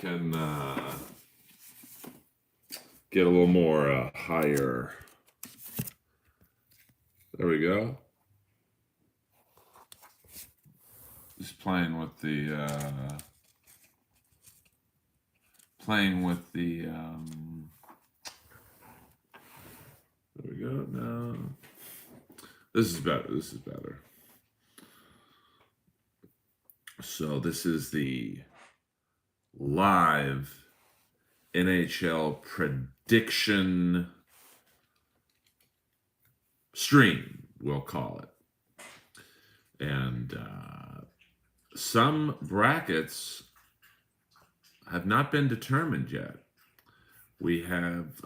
can get a little more higher. There we go. Just playing with the there we go. No, this is better. So this is the live NHL prediction stream, we'll call it. And some brackets have not been determined yet. We have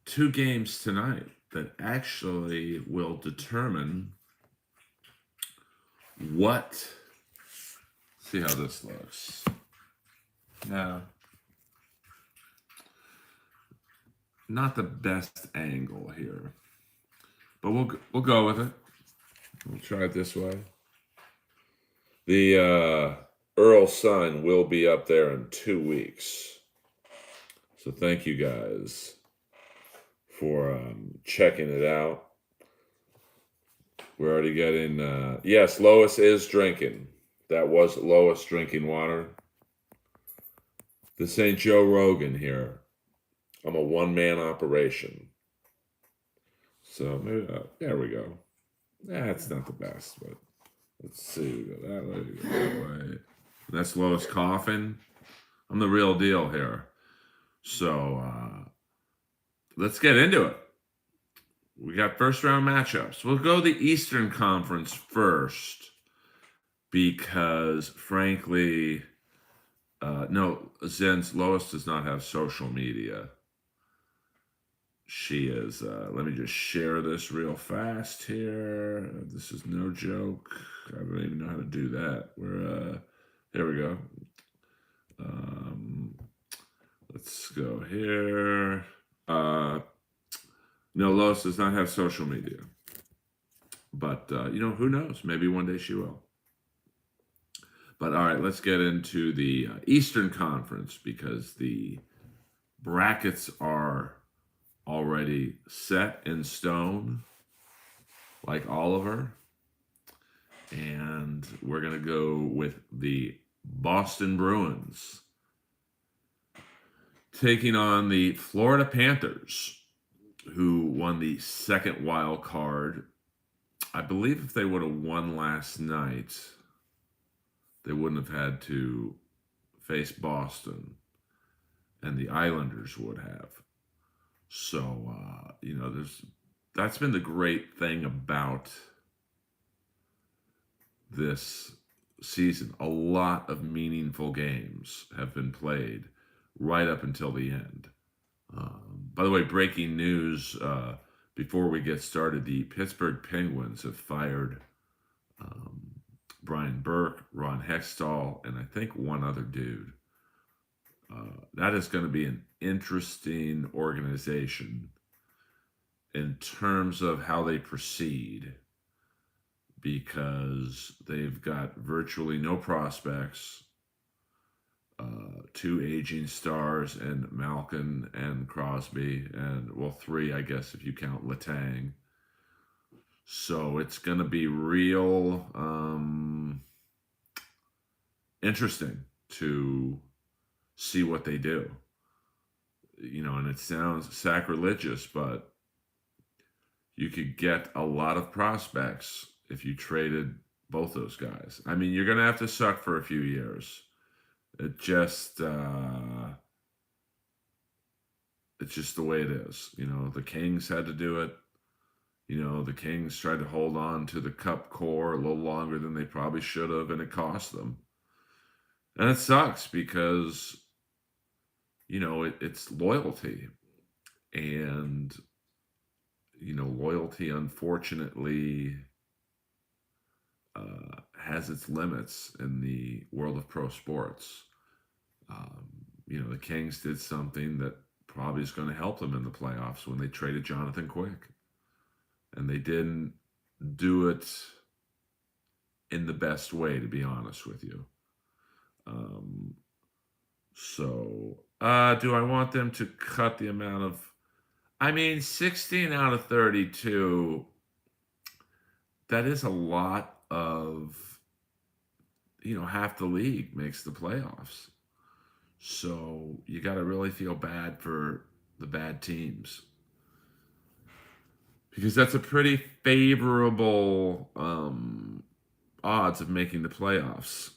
2 games tonight that actually will determine what. See how this looks. Yeah. Not the best angle here, but we'll go with it. We'll try it this way. The Earl sign will be up there in 2 weeks. So thank you guys for checking it out. We're already getting, yes, Lois is drinking. That was Lois drinking water. This ain't Joe Rogan here. I'm a one-man operation. So maybe, there we go. That's not the best, but let's see. We go that way, we go that way. That's Lois coughing. I'm the real deal here. So let's get into it. We got first round matchups. We'll go the Eastern Conference first because, frankly, no, since Lois does not have social media, she is, let me just share this real fast here. This is no joke. I don't even know how to do that. There we go. Let's go here. No, Lois does not have social media. But, who knows? Maybe one day she will. But, all right, let's get into the Eastern Conference because the brackets are already set in stone, like Oliver. And we're going to go with the Boston Bruins taking on the Florida Panthers, who won the second wild card. I believe if they would have won last night, they wouldn't have had to face Boston, and the Islanders would have. So, that's been the great thing about this season. A lot of meaningful games have been played right up until the end. By the way, breaking news, before we get started, the Pittsburgh Penguins have fired Brian Burke, Ron Hextall, and I think one other dude. That is going to be an interesting organization in terms of how they proceed, because they've got virtually no prospects, 2 aging stars, and Malkin and Crosby, and, 3, I guess, if you count Letang. So it's going to be real interesting to see what they do. And it sounds sacrilegious, but you could get a lot of prospects if you traded both those guys. I mean, you're going to have to suck for a few years. It's just the way it is. The Kings had to do it. The Kings tried to hold on to the Cup core a little longer than they probably should have, and it cost them. And it sucks because, it's loyalty. And, loyalty, unfortunately, has its limits in the world of pro sports. The Kings did something that probably is going to help them in the playoffs when they traded Jonathan Quick. And they didn't do it in the best way, to be honest with you. So, do I want them to cut the amount of? I mean, 16 out of 32. That is a lot of. Half the league makes the playoffs. So you got to really feel bad for the bad teams because that's a pretty favorable odds of making the playoffs.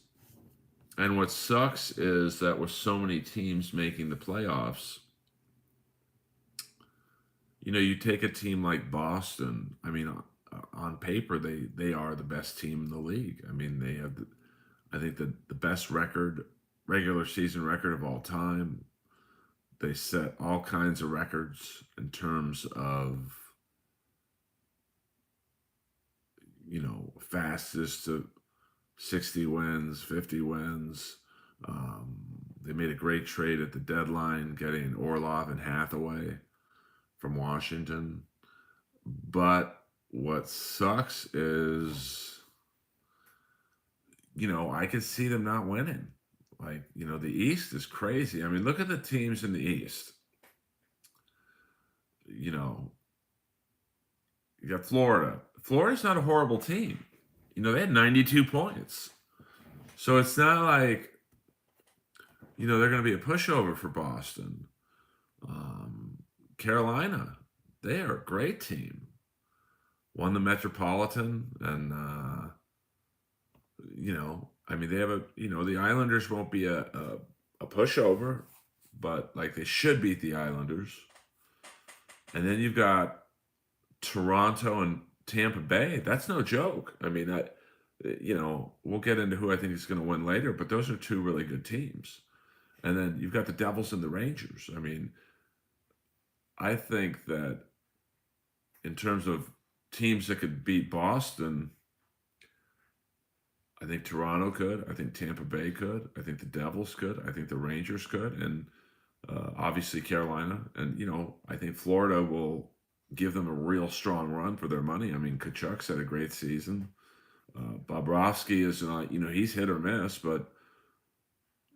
And what sucks is that with so many teams making the playoffs, you take a team like Boston. I mean, on paper, they are the best team in the league. I mean, they have, I think, the best regular season record of all time. They set all kinds of records in terms of, fastest to 60 wins, 50 wins. They made a great trade at the deadline, getting Orlov and Hathaway from Washington. But what sucks is, I could see them not winning. Like, the East is crazy. I mean, look at the teams in the East. You got Florida. Florida's not a horrible team. They had 92 points. So it's not like, they're going to be a pushover for Boston. Carolina, they are a great team. Won the Metropolitan, and I mean, they have the Islanders won't be a pushover, but like they should beat the Islanders. And then you've got Toronto and Tampa Bay. That's no joke. I mean, we'll get into who I think is going to win later, but those are two really good teams. And then you've got the Devils and the Rangers. I mean, I think that in terms of teams that could beat Boston, I think Toronto could. I think Tampa Bay could. I think the Devils could. I think the Rangers could. And obviously Carolina. And, I think Florida will give them a real strong run for their money. I mean, Kachuk's had a great season. Bobrovsky is not, he's hit or miss, but,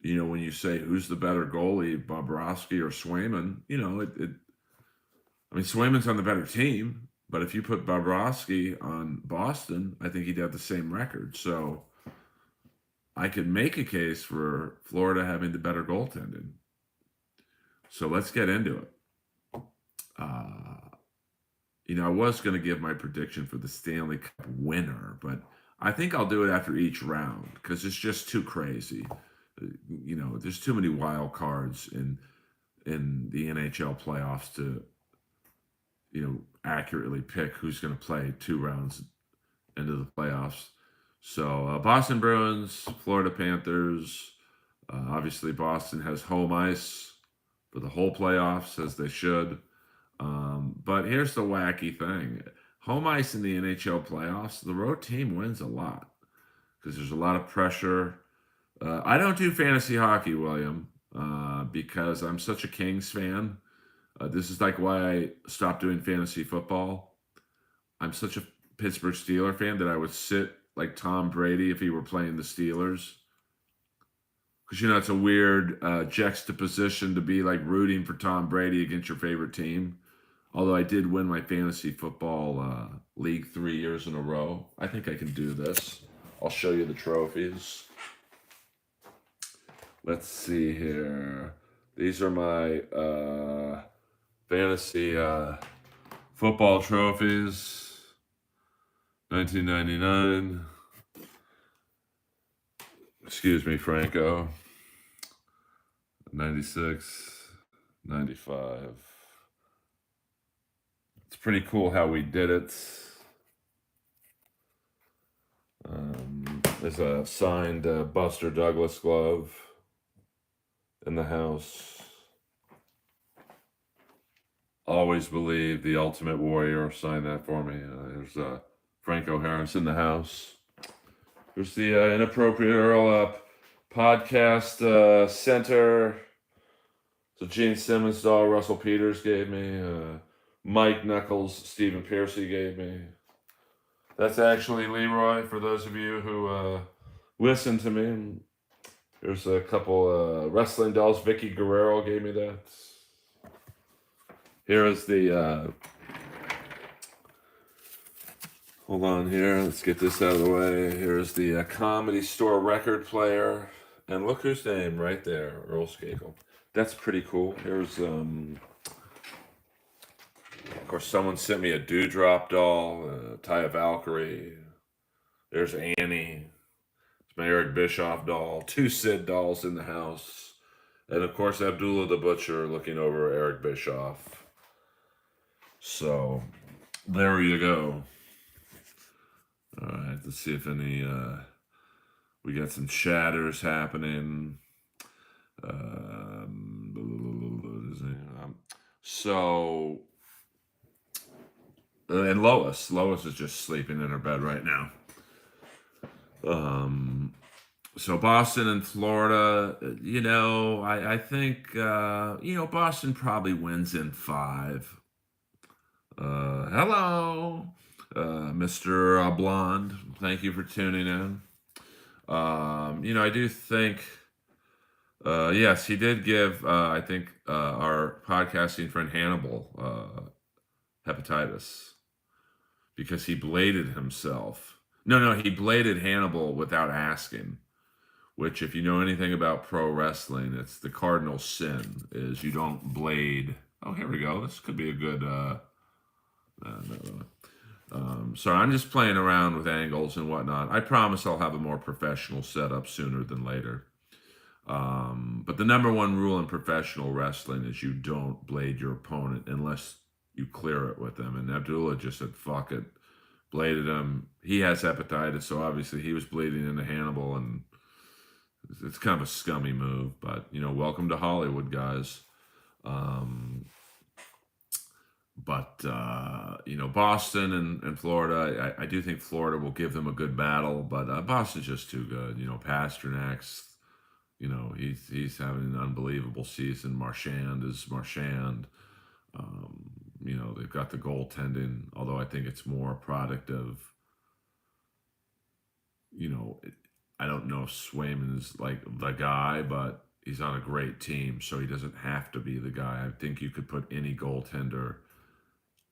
when you say who's the better goalie, Bobrovsky or Swayman, I mean, Swayman's on the better team, but if you put Bobrovsky on Boston, I think he'd have the same record. So I could make a case for Florida having the better goaltending. So let's get into it. I was going to give my prediction for the Stanley Cup winner, but I think I'll do it after each round because it's just too crazy. There's too many wild cards in the NHL playoffs to, accurately pick who's going to play 2 rounds into the playoffs. So Boston Bruins, Florida Panthers. Obviously, Boston has home ice for the whole playoffs, as they should. But here's the wacky thing. Home ice in the NHL playoffs, the road team wins a lot because there's a lot of pressure. I don't do fantasy hockey, William, because I'm such a Kings fan. This is like why I stopped doing fantasy football. I'm such a Pittsburgh Steelers fan that I would sit like Tom Brady if he were playing the Steelers. Because, it's a weird juxtaposition to be like rooting for Tom Brady against your favorite team. Although I did win my fantasy football league 3 years in a row. I think I can do this. I'll show you the trophies. Let's see here. These are my fantasy football trophies. 1999. Excuse me, Franco. 96. 95. It's pretty cool how we did it. There's a signed Buster Douglas glove in the house. Always believe the Ultimate Warrior signed that for me. There's Franco Harris in the house. There's the Inappropriate Earl podcast center. So Gene Simmons doll Russell Peters gave me. Mike Knuckles Stephen Piercy gave me. That's actually Leroy, for those of you who listen to me. There's a couple wrestling dolls. Vicky Guerrero gave me that. Here is the. Hold on here. Let's get this out of the way. Here's the Comedy Store record player. And look whose name right there, Earl Skakel. That's pretty cool. Here's, of course, someone sent me a Dewdrop doll, Taya Valkyrie. There's Annie. It's my Eric Bischoff doll. 2 Sid dolls in the house. And, of course, Abdullah the Butcher looking over Eric Bischoff. So, there you go. All right, let's see if any, we got some chatters happening. And Lois is just sleeping in her bed right now. So Boston and Florida, I think, Boston probably wins in 5. Hello, Mr. Blonde. Thank you for tuning in. I do think, yes, he did give, I think, our podcasting friend Hannibal hepatitis because he bladed himself. No, he bladed Hannibal without asking, which, if you know anything about pro wrestling, it's the cardinal sin is you don't blade. Oh, here we go. This could be a good, sorry, I'm just playing around with angles and whatnot. I promise I'll have a more professional setup sooner than later. But the number one rule in professional wrestling is you don't blade your opponent unless you clear it with them. And Abdullah just said, fuck it, bladed him. He has hepatitis, so obviously he was bleeding into Hannibal, and it's kind of a scummy move. But, welcome to Hollywood, guys. Boston and Florida, I do think Florida will give them a good battle, but Boston's just too good. Pasternak's, he's having an unbelievable season. Marchand is Marchand. They've got the goaltending, although I think it's more a product of, I don't know if Swayman is like the guy, but he's on a great team, so he doesn't have to be the guy. I think you could put any goaltender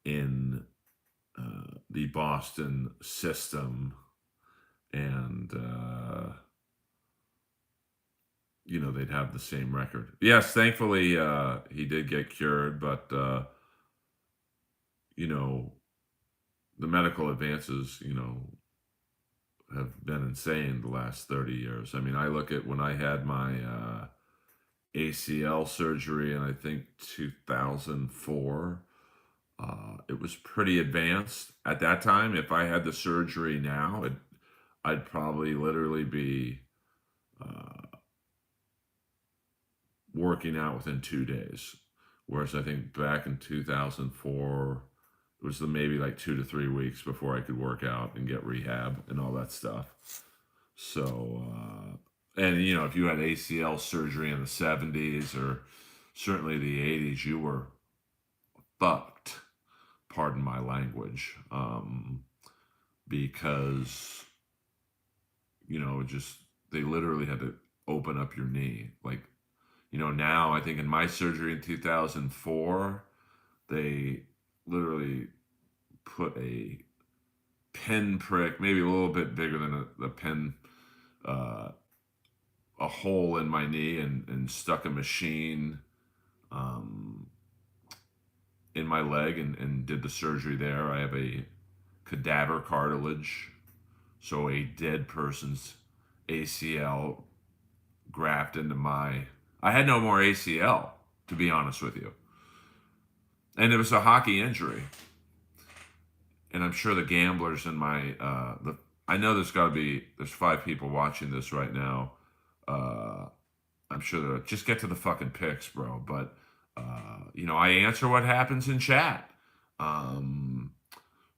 in the Boston system, and they'd have the same record. Yes, thankfully he did get cured, but the medical advances have been insane the last 30 years. I mean, I look at when I had my ACL surgery in, I think, 2004. It was pretty advanced at that time. If I had the surgery now, I'd probably literally be working out within 2 days. Whereas I think back in 2004, it was maybe like 2 to 3 weeks before I could work out and get rehab and all that stuff. So, and if you had ACL surgery in the 70s or certainly the 80s, you were fucked. Pardon my language, because they literally had to open up your knee. Like, now I think in my surgery in 2004, they literally put a pin prick, maybe a little bit bigger than a pin, a hole in my knee and stuck a machine in my leg and did the surgery there. I have a cadaver cartilage, so a dead person's ACL graft into my... I had no more ACL, to be honest with you. And it was a hockey injury. And I'm sure the gamblers in my... I know there's 5 people watching this right now. I'm sure just get to the fucking picks, bro. But, I answer what happens in chat.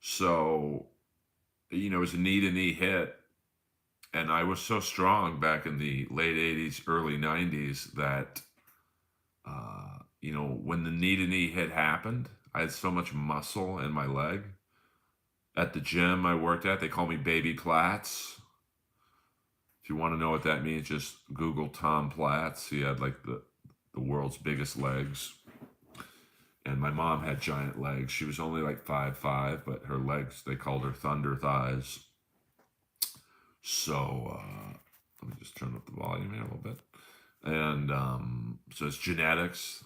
So, it was a knee-to-knee hit. And I was so strong back in the late 80s, early 90s that, when the knee-to-knee hit happened, I had so much muscle in my leg. At the gym I worked at, they call me Baby Platts. If you want to know what that means, just Google Tom Platz. He had like the world's biggest legs. And my mom had giant legs. She was only like 5'5", but her legs, they called her thunder thighs. So let me just turn up the volume here a little bit. And so it's genetics.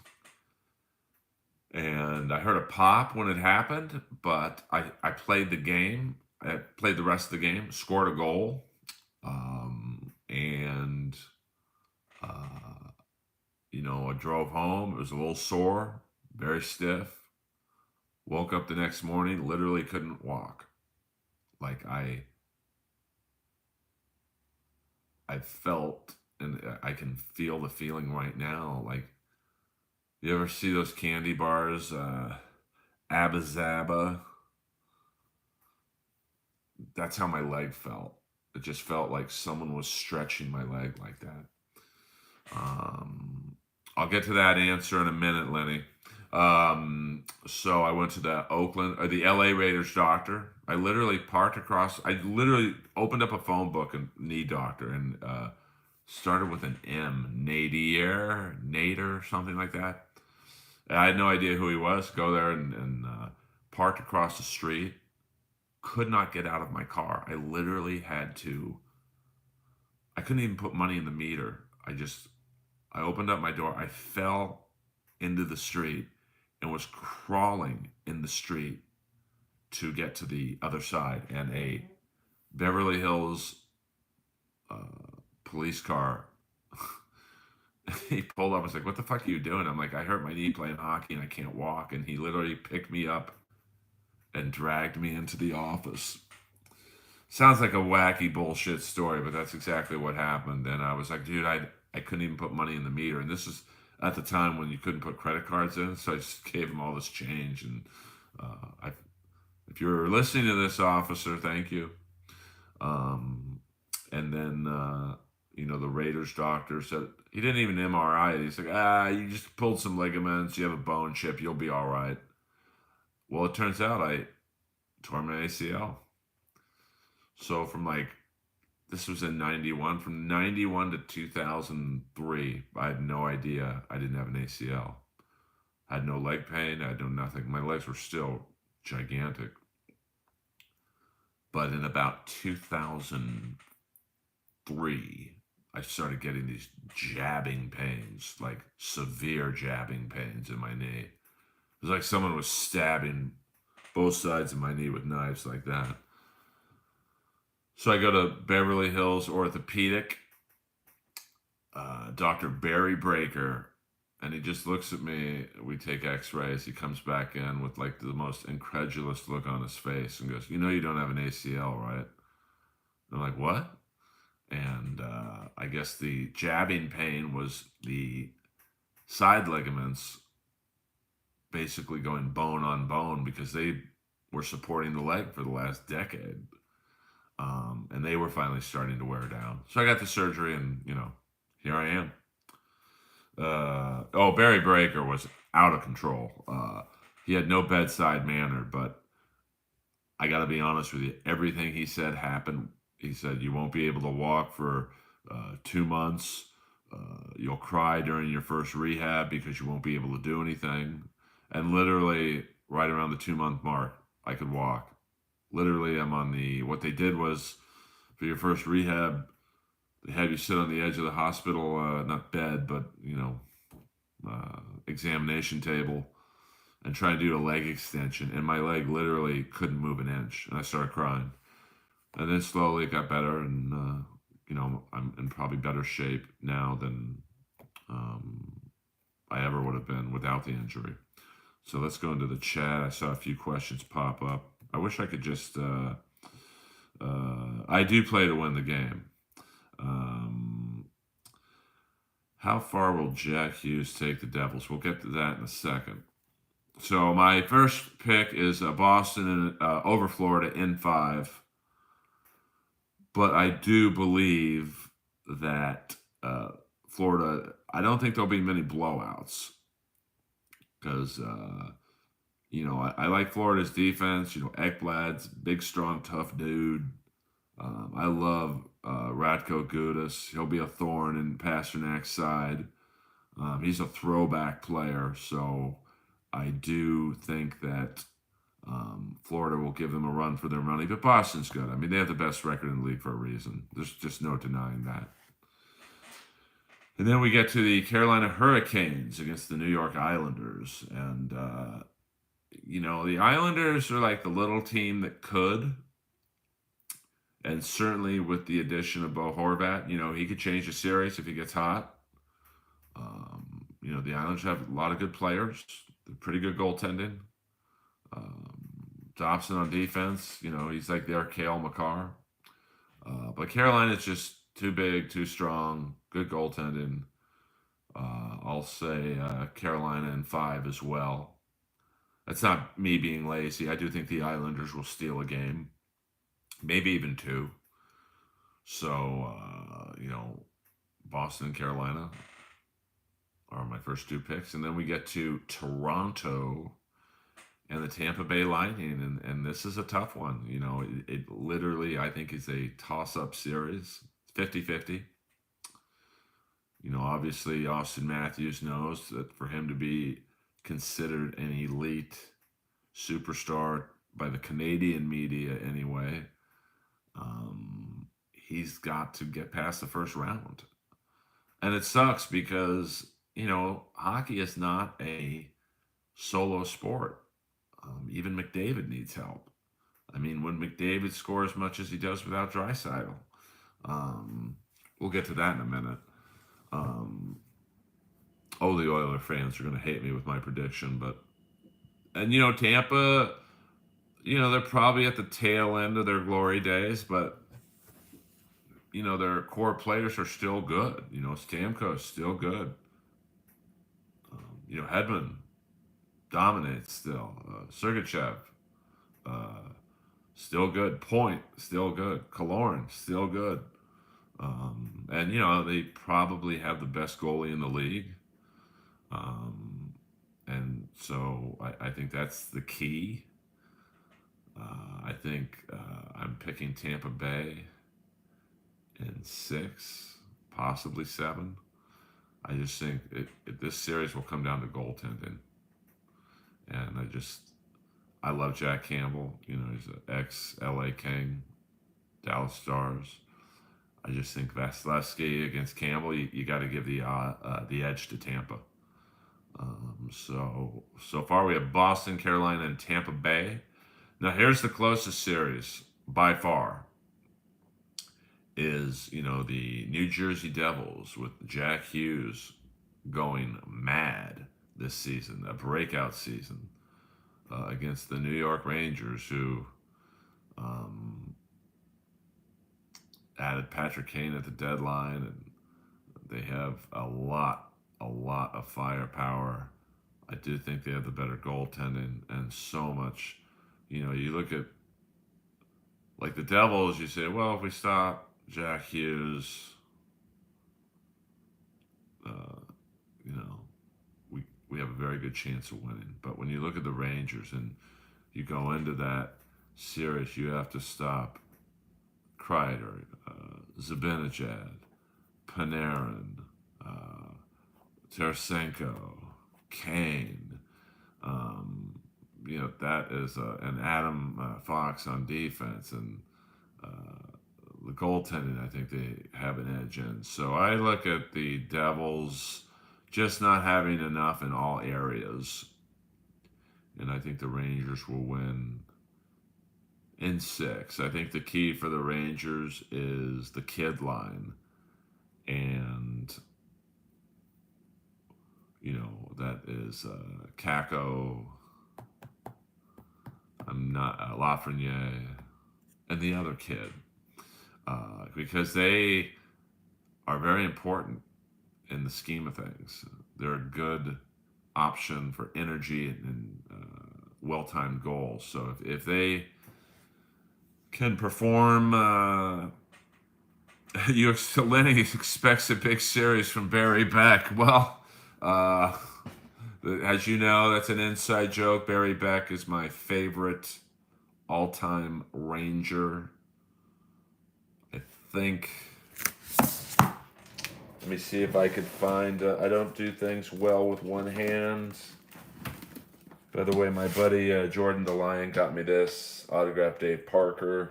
And I heard a pop when it happened, but I played the game. I played the rest of the game, scored a goal. And, I drove home. It was a little sore, very stiff. Woke up the next morning, literally couldn't walk. Like I felt, and I can feel the feeling right now. Like, you ever see those candy bars, Abba Zaba? That's how my leg felt. It just felt like someone was stretching my leg like that. I'll get to that answer in a minute, Lenny. So I went to the LA Raiders doctor. I literally opened up a phone book and knee doctor and started with an M, Nader, something like that. I had no idea who he was. Go there and parked across the street. Could not get out of my car. I literally I couldn't even put money in the meter. I opened up my door. I fell into the street and was crawling in the street to get to the other side. And a Beverly Hills police car, he pulled up. I was like, "What the fuck are you doing?" I'm like, "I hurt my knee playing hockey and I can't walk." And he literally picked me up and dragged me into the office. Sounds like a wacky bullshit story, but that's exactly what happened. And I was like, "Dude, I couldn't even put money in the meter." And this is at the time when you couldn't put credit cards in. So I just gave him all this change. And if you're listening to this, officer, thank you. And then, the Raiders doctor said, he didn't even MRI it. He's like, you just pulled some ligaments. You have a bone chip. You'll be all right. Well, it turns out I tore my ACL. So this was in 91. From 91 to 2003, I had no idea I didn't have an ACL. I had no leg pain. I had no nothing. My legs were still gigantic. But in about 2003, I started getting these jabbing pains, like severe jabbing pains in my knee. It was like someone was stabbing both sides of my knee with knives like that. So I go to Beverly Hills Orthopedic, Dr. Barry Breaker, and he just looks at me. We take x-rays. He comes back in with like the most incredulous look on his face and goes, "You know you don't have an ACL, right?" I'm like, "What?" And I guess the jabbing pain was the side ligaments basically going bone on bone because they were supporting the leg for the last decade. And they were finally starting to wear down. So I got the surgery and, here I am. Barry Breaker was out of control. He had no bedside manner, but I got to be honest with you. Everything he said happened. He said, "You won't be able to walk for 2 months. You'll cry during your first rehab because you won't be able to do anything." And literally right around the 2-month mark, I could walk. Literally, I'm on what they did was for your first rehab, they have you sit on the edge of the hospital, not bed, but, examination table and try to do a leg extension. And my leg literally couldn't move an inch. And I started crying. And then slowly it got better. And, I'm in probably better shape now than I ever would have been without the injury. So let's go into the chat. I saw a few questions pop up. I wish I could just... I do play to win the game. How far will Jack Hughes take the Devils? We'll get to that in a second. So my first pick is Boston over Florida in 5. But I do believe that Florida, I don't think there'll be many blowouts. Because, I like Florida's defense. Ekblad's big, strong, tough dude. I love Radko Gudas. He'll be a thorn in Pasternak's side. He's a throwback player, so I do think that Florida will give them a run for their money. But Boston's good. I mean, they have the best record in the league for a reason. There's just no denying that. And then we get to the Carolina Hurricanes against the New York Islanders. And, the Islanders are like the little team that could. And certainly with the addition of Bo Horvat, he could change the series if he gets hot. The Islanders have a lot of good players. They're pretty good goaltending. Dobson on defense, he's like their Cale Makar. But Carolina's just too big, too strong, good goaltending. I'll say Carolina in 5 as well. That's not me being lazy. I do think the Islanders will steal a game, maybe even 2. So, Boston and Carolina are my first 2 picks. And then we get to Toronto and the Tampa Bay Lightning. And this is a tough one. It literally, I think, is a toss-up series, 50-50. Obviously, Austin Matthews knows that for him to be considered an elite superstar by the Canadian media anyway, he's got to get past the first round. And it sucks because, hockey is not a solo sport. Even McDavid needs help. I mean, when McDavid scores as much as he does without Draisaitl, we'll get to that in a minute. The Oilers fans are going to hate me with my prediction, and Tampa, they're probably at the tail end of their glory days, but their core players are still good. Stamkos is still good. Hedman dominates still. Sergachev, still good. Point, still good. Killorn, still good. And they probably have the best goalie in the league. And so I think that's the key. I think I'm picking Tampa Bay in 6, possibly 7. I just think this series will come down to goaltending. And I love Jack Campbell. He's an ex-LA King, Dallas Stars. I just think Vasilevsky against Campbell, you got to give the edge to Tampa. So far we have Boston, Carolina, and Tampa Bay. Now here's the closest series by far. Is the New Jersey Devils with Jack Hughes going mad this season, a breakout season against the New York Rangers, who added Patrick Kane at the deadline, and they have a lot of firepower. I do think they have the better goaltending and so much. You look at like the Devils, you say, well, if we stop Jack Hughes, we have a very good chance of winning. But when you look at the Rangers and you go into that series, you have to stop Kreider, Zibanejad, Panarin, Tarasenko, Kane. That is an Adam Fox on defense, and the goaltending, I think they have an edge in. So I look at the Devils just not having enough in all areas, and I think the Rangers will win in 6. I think the key for the Rangers is the kid line, and that is Kakko, Lafreniere, and the other kid, because they are very important in the scheme of things. They're a good option for energy and well-timed goals. So if they can perform, Lenny expects a big series from Barry Beck. Well, as you know, that's an inside joke. Barry Beck is my favorite all-time Ranger. I think. Let me see if I could find. I don't do things well with one hand. By the way, my buddy Jordan the Lion got me this autographed Dave Parker.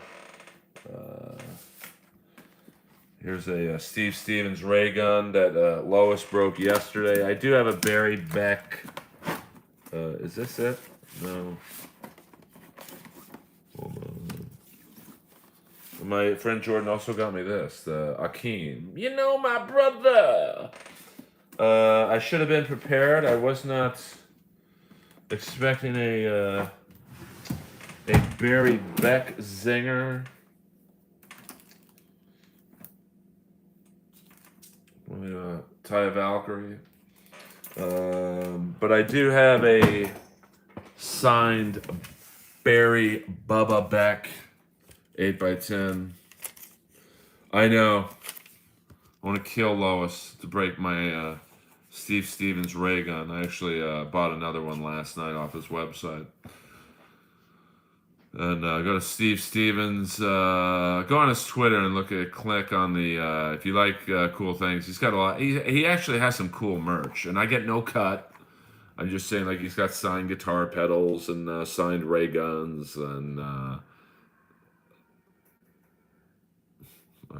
Here's a Steve Stevens ray gun that Lois broke yesterday. I do have a Barry Beck. Is this it? No. Hold on. My friend Jordan also got me this, the Akeem. You know, my brother. I should have been prepared. I was not expecting a Barry Beck zinger. Ty Valkyrie. But I do have a signed Barry Bubba Beck 8x10. I know. I want to kill Lois to break my Steve Stevens ray gun. I actually bought another one last night off his website. And go to Steve Stevens. Go on his Twitter and click on the. If you like cool things, he's got a lot. He actually has some cool merch, and I get no cut. I'm just saying, like, he's got signed guitar pedals and signed ray guns, and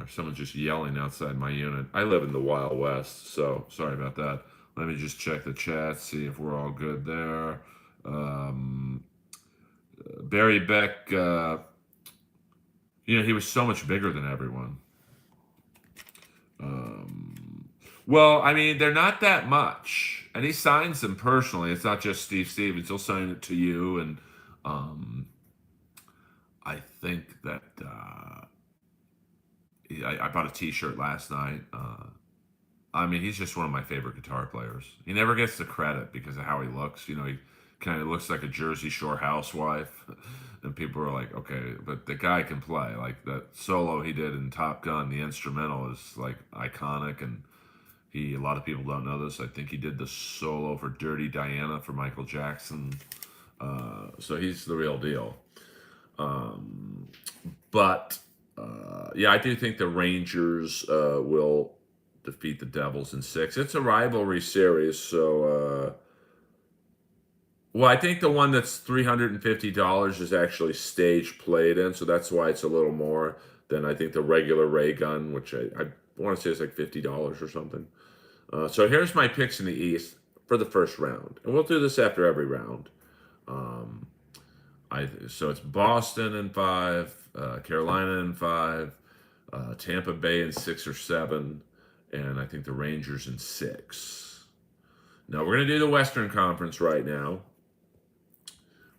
someone's just yelling outside my unit. I live in the Wild West, so sorry about that. Let me just check the chat, see if we're all good there. Barry Beck, he was so much bigger than everyone. Well, I mean, they're not that much. And he signs them personally. It's not just Steve Stevens. He'll sign it to you. And I think that I bought a T-shirt last night. I mean, he's just one of my favorite guitar players. He never gets the credit because of how he looks. He kind of looks like a Jersey Shore housewife. And people are like, okay, but the guy can play. Like, that solo he did in Top Gun, the instrumental is, like, iconic. And a lot of people don't know this. I think he did the solo for Dirty Diana for Michael Jackson. So he's the real deal. But I do think the Rangers will defeat the Devils in 6. It's a rivalry series, so I think the one that's $350 is actually stage played in, so that's why it's a little more than I think the regular ray gun, which I want to say is like $50 or something. So here's my picks in the East for the first round, and we'll do this after every round. So it's Boston in 5, Carolina in 5, Tampa Bay in 6 or 7, and I think the Rangers in 6. Now we're going to do the Western Conference right now,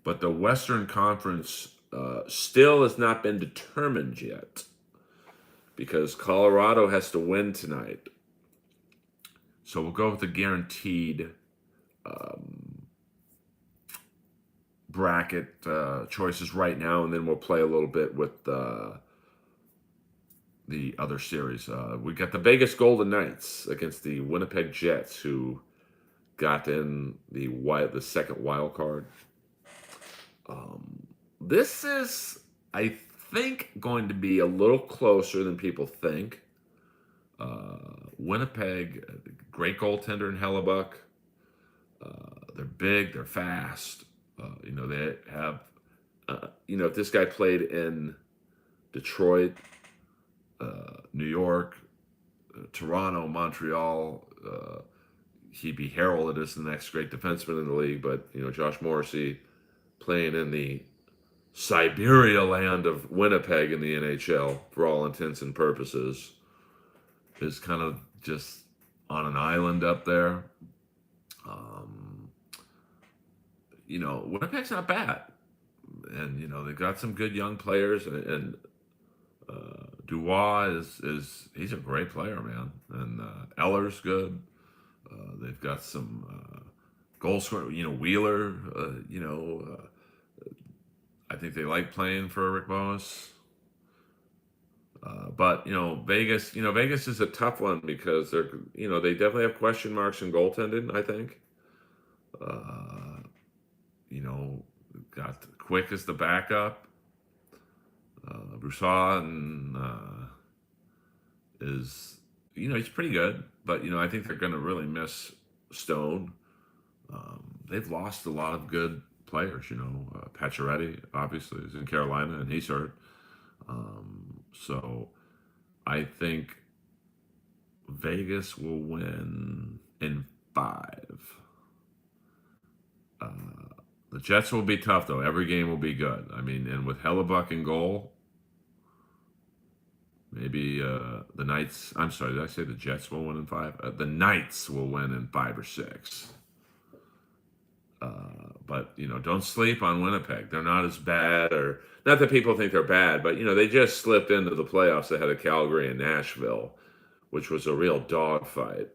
but the Western Conference still has not been determined yet because Colorado has to win tonight. So we'll go with the guaranteed bracket choices right now, and then we'll play a little bit with the other series. We got the Vegas Golden Knights against the Winnipeg Jets, who got in the second wild card. This is, I think, going to be a little closer than people think. Winnipeg, great goaltender in Hellebuck. They're big, they're fast. They have, if this guy played in Detroit, New York, Toronto, Montreal, he'd be heralded as the next great defenseman in the league. But, Josh Morrissey playing in the Siberia land of Winnipeg in the NHL, for all intents and purposes, is kind of just on an island up there. Winnipeg's not bad. And, they've got some good young players. And Dubois he's a great player, man. And Eller's good. They've got some goal scorer, Wheeler, I think they like playing for Rick Boas. But Vegas is a tough one because they definitely have question marks in goaltending, I think. Got Quick as the backup. Broussard and is, he's pretty good, but I think they're going to really miss Stone. They've lost a lot of good players. Pacioretty obviously is in Carolina and he's hurt. So I think Vegas will win in 5. The Jets will be tough though. Every game will be good. I mean, and with Hellebuck in goal, maybe the Knights. I'm sorry, did I say the Jets will win in 5? The Knights will win in 5 or 6. But don't sleep on Winnipeg. They're not as bad, or not that people think they're bad, but they just slipped into the playoffs ahead of Calgary and Nashville, which was a real dogfight.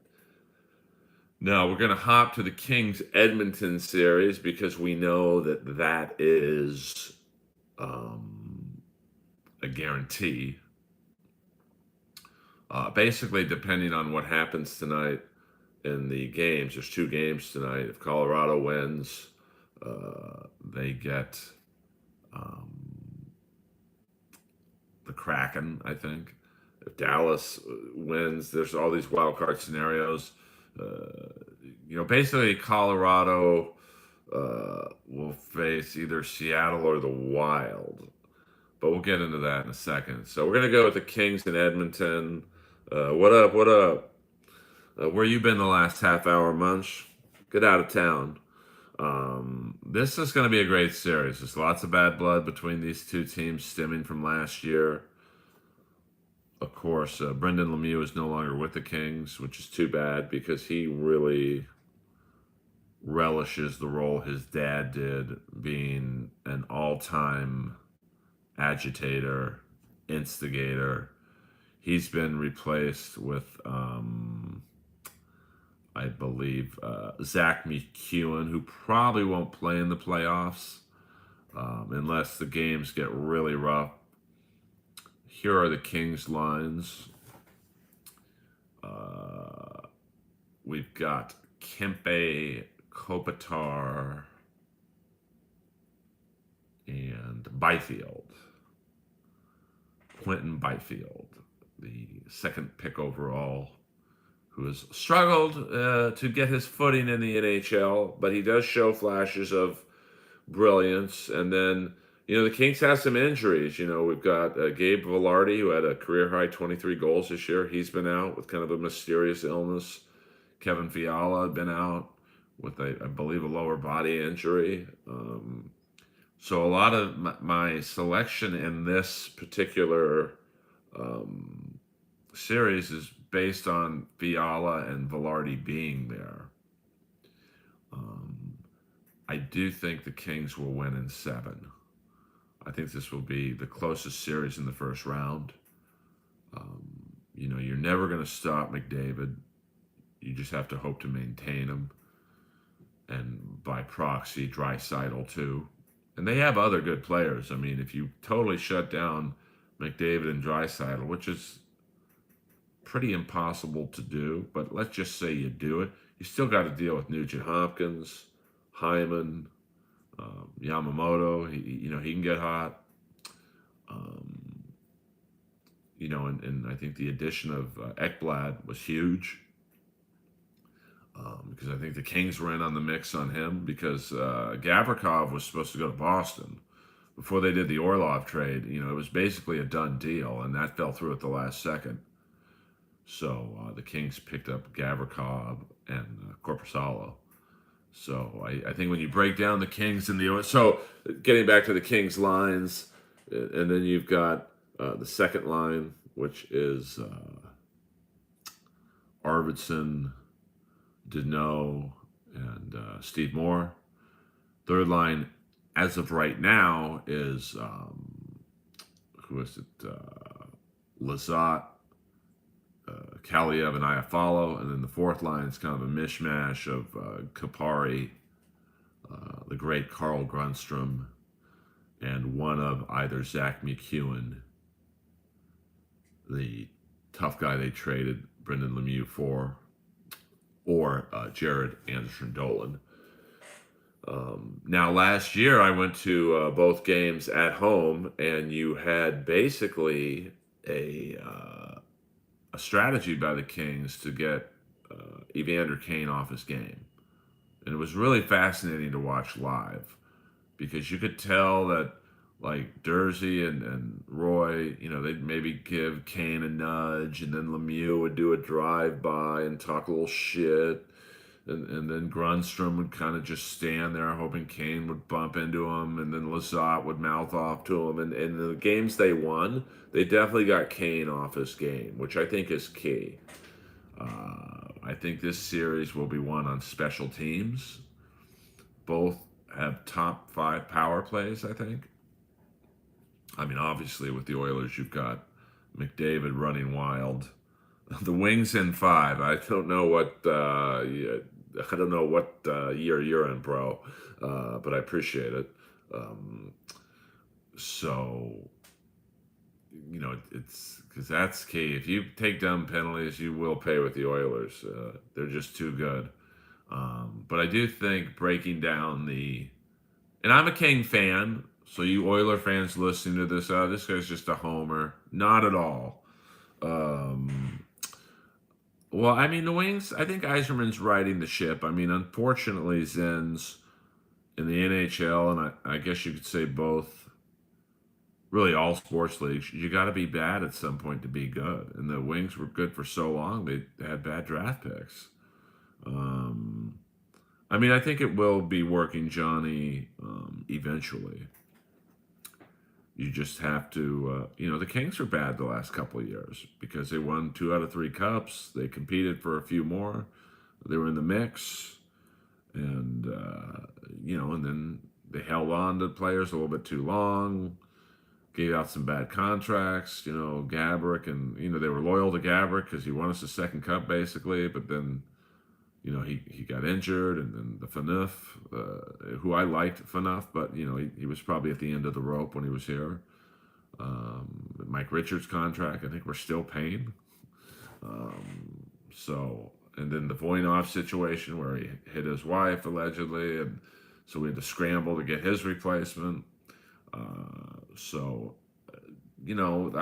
Now we're going to hop to the Kings Edmonton series because we know that is a guarantee. Basically, depending on what happens tonight in the games, there's 2 games tonight. If Colorado wins, they get the Kraken, I think. If Dallas wins, there's all these wild card scenarios. Basically Colorado will face either Seattle or the Wild. But we'll get into that in a second. So we're going to go with the Kings in Edmonton. What up? What up? Where you been the last half hour, Munch? Get out of town. This is going to be a great series. There's lots of bad blood between these 2 teams stemming from last year. Of course, Brendan Lemieux is no longer with the Kings, which is too bad because he really relishes the role his dad did, being an all-time agitator, instigator. He's been replaced with, I believe, Zach McEwen, who probably won't play in the playoffs unless the games get really rough. Here are the Kings lines. We've got Kempe, Kopitar, and Byfield. Quentin Byfield, the 2nd pick overall, who has struggled to get his footing in the NHL, but he does show flashes of brilliance. And then, the Kings have some injuries. We've got Gabe Vilardi, who had a career-high 23 goals this year. He's been out with kind of a mysterious illness. Kevin Fiala had been out with, I believe, a lower body injury. So a lot of my selection in this particular series is based on Fiala and Vilardi being there. I do think the Kings will win in 7. I think this will be the closest series in the first round. You're never going to stop McDavid. You just have to hope to maintain him. And by proxy, Draisaitl too. And they have other good players. I mean, if you totally shut down McDavid and Draisaitl, which is pretty impossible to do, but let's just say you do it, you still got to deal with Nugent Hopkins, Hyman, Yamamoto. He can get hot. And I think the addition of Ekblad was huge. Because I think the Kings were in on the mix on him because Gavrikov was supposed to go to Boston. Before they did the Orlov trade, it was basically a done deal, and that fell through at the last second. So the Kings picked up Gavrikov and Korpisalo. So I think when you break down the Kings and so getting back to the Kings lines, and then you've got the second line, which is Arvidsson, Deneau, and Steve Moore. Third line, as of right now, is who is it? Lizotte, Kaliev, and Iafallo. And then the fourth line is kind of a mishmash of Kapari, the great Carl Grundstrom, and one of either Zach McEwen, the tough guy they traded Brendan Lemieux for, or Jared Anderson-Dolan. Now, last year I went to both games at home, and you had basically a a strategy by the Kings to get Evander Kane off his game. And it was really fascinating to watch live because you could tell that like Dursey and Roy, they'd maybe give Kane a nudge, and then Lemieux would do a drive by and talk a little shit. And then Grunstrom would kind of just stand there hoping Kane would bump into him, and then Lizotte would mouth off to him. And in the games they won, they definitely got Kane off his game, which I think is key. I think this series will be won on special teams. Both have top 5 power plays, I think. I mean, obviously, with the Oilers, you've got McDavid running wild. The Wings in 5. I don't know what year you're in, bro, but I appreciate it. So, it's because that's key. If you take dumb penalties, you will pay with the Oilers. They're just too good. But I do think breaking down and I'm a King fan, so you Oiler fans listening to this, this guy's just a homer. Not at all. Well, I mean, the Wings, I think Yzerman's riding the ship. I mean, unfortunately, Zen's in the NHL, and I guess you could say both, really all sports leagues, you got to be bad at some point to be good. And the Wings were good for so long, they had bad draft picks. I mean, I think it will be working Johnny eventually. You just have to, the Kings are bad the last couple of years because they won 2 out of 3 cups. They competed for a few more. They were in the mix. And, and then they held on to players a little bit too long, gave out some bad contracts, Gaborik, and, they were loyal to Gaborik because he won us a second cup basically, but then, he got injured, and then the Phaneuf, who I liked Phaneuf, but, he was probably at the end of the rope when he was here. Mike Richards' contract, I think we're still paying. And then the Voynov situation where he hit his wife, allegedly, and so we had to scramble to get his replacement. I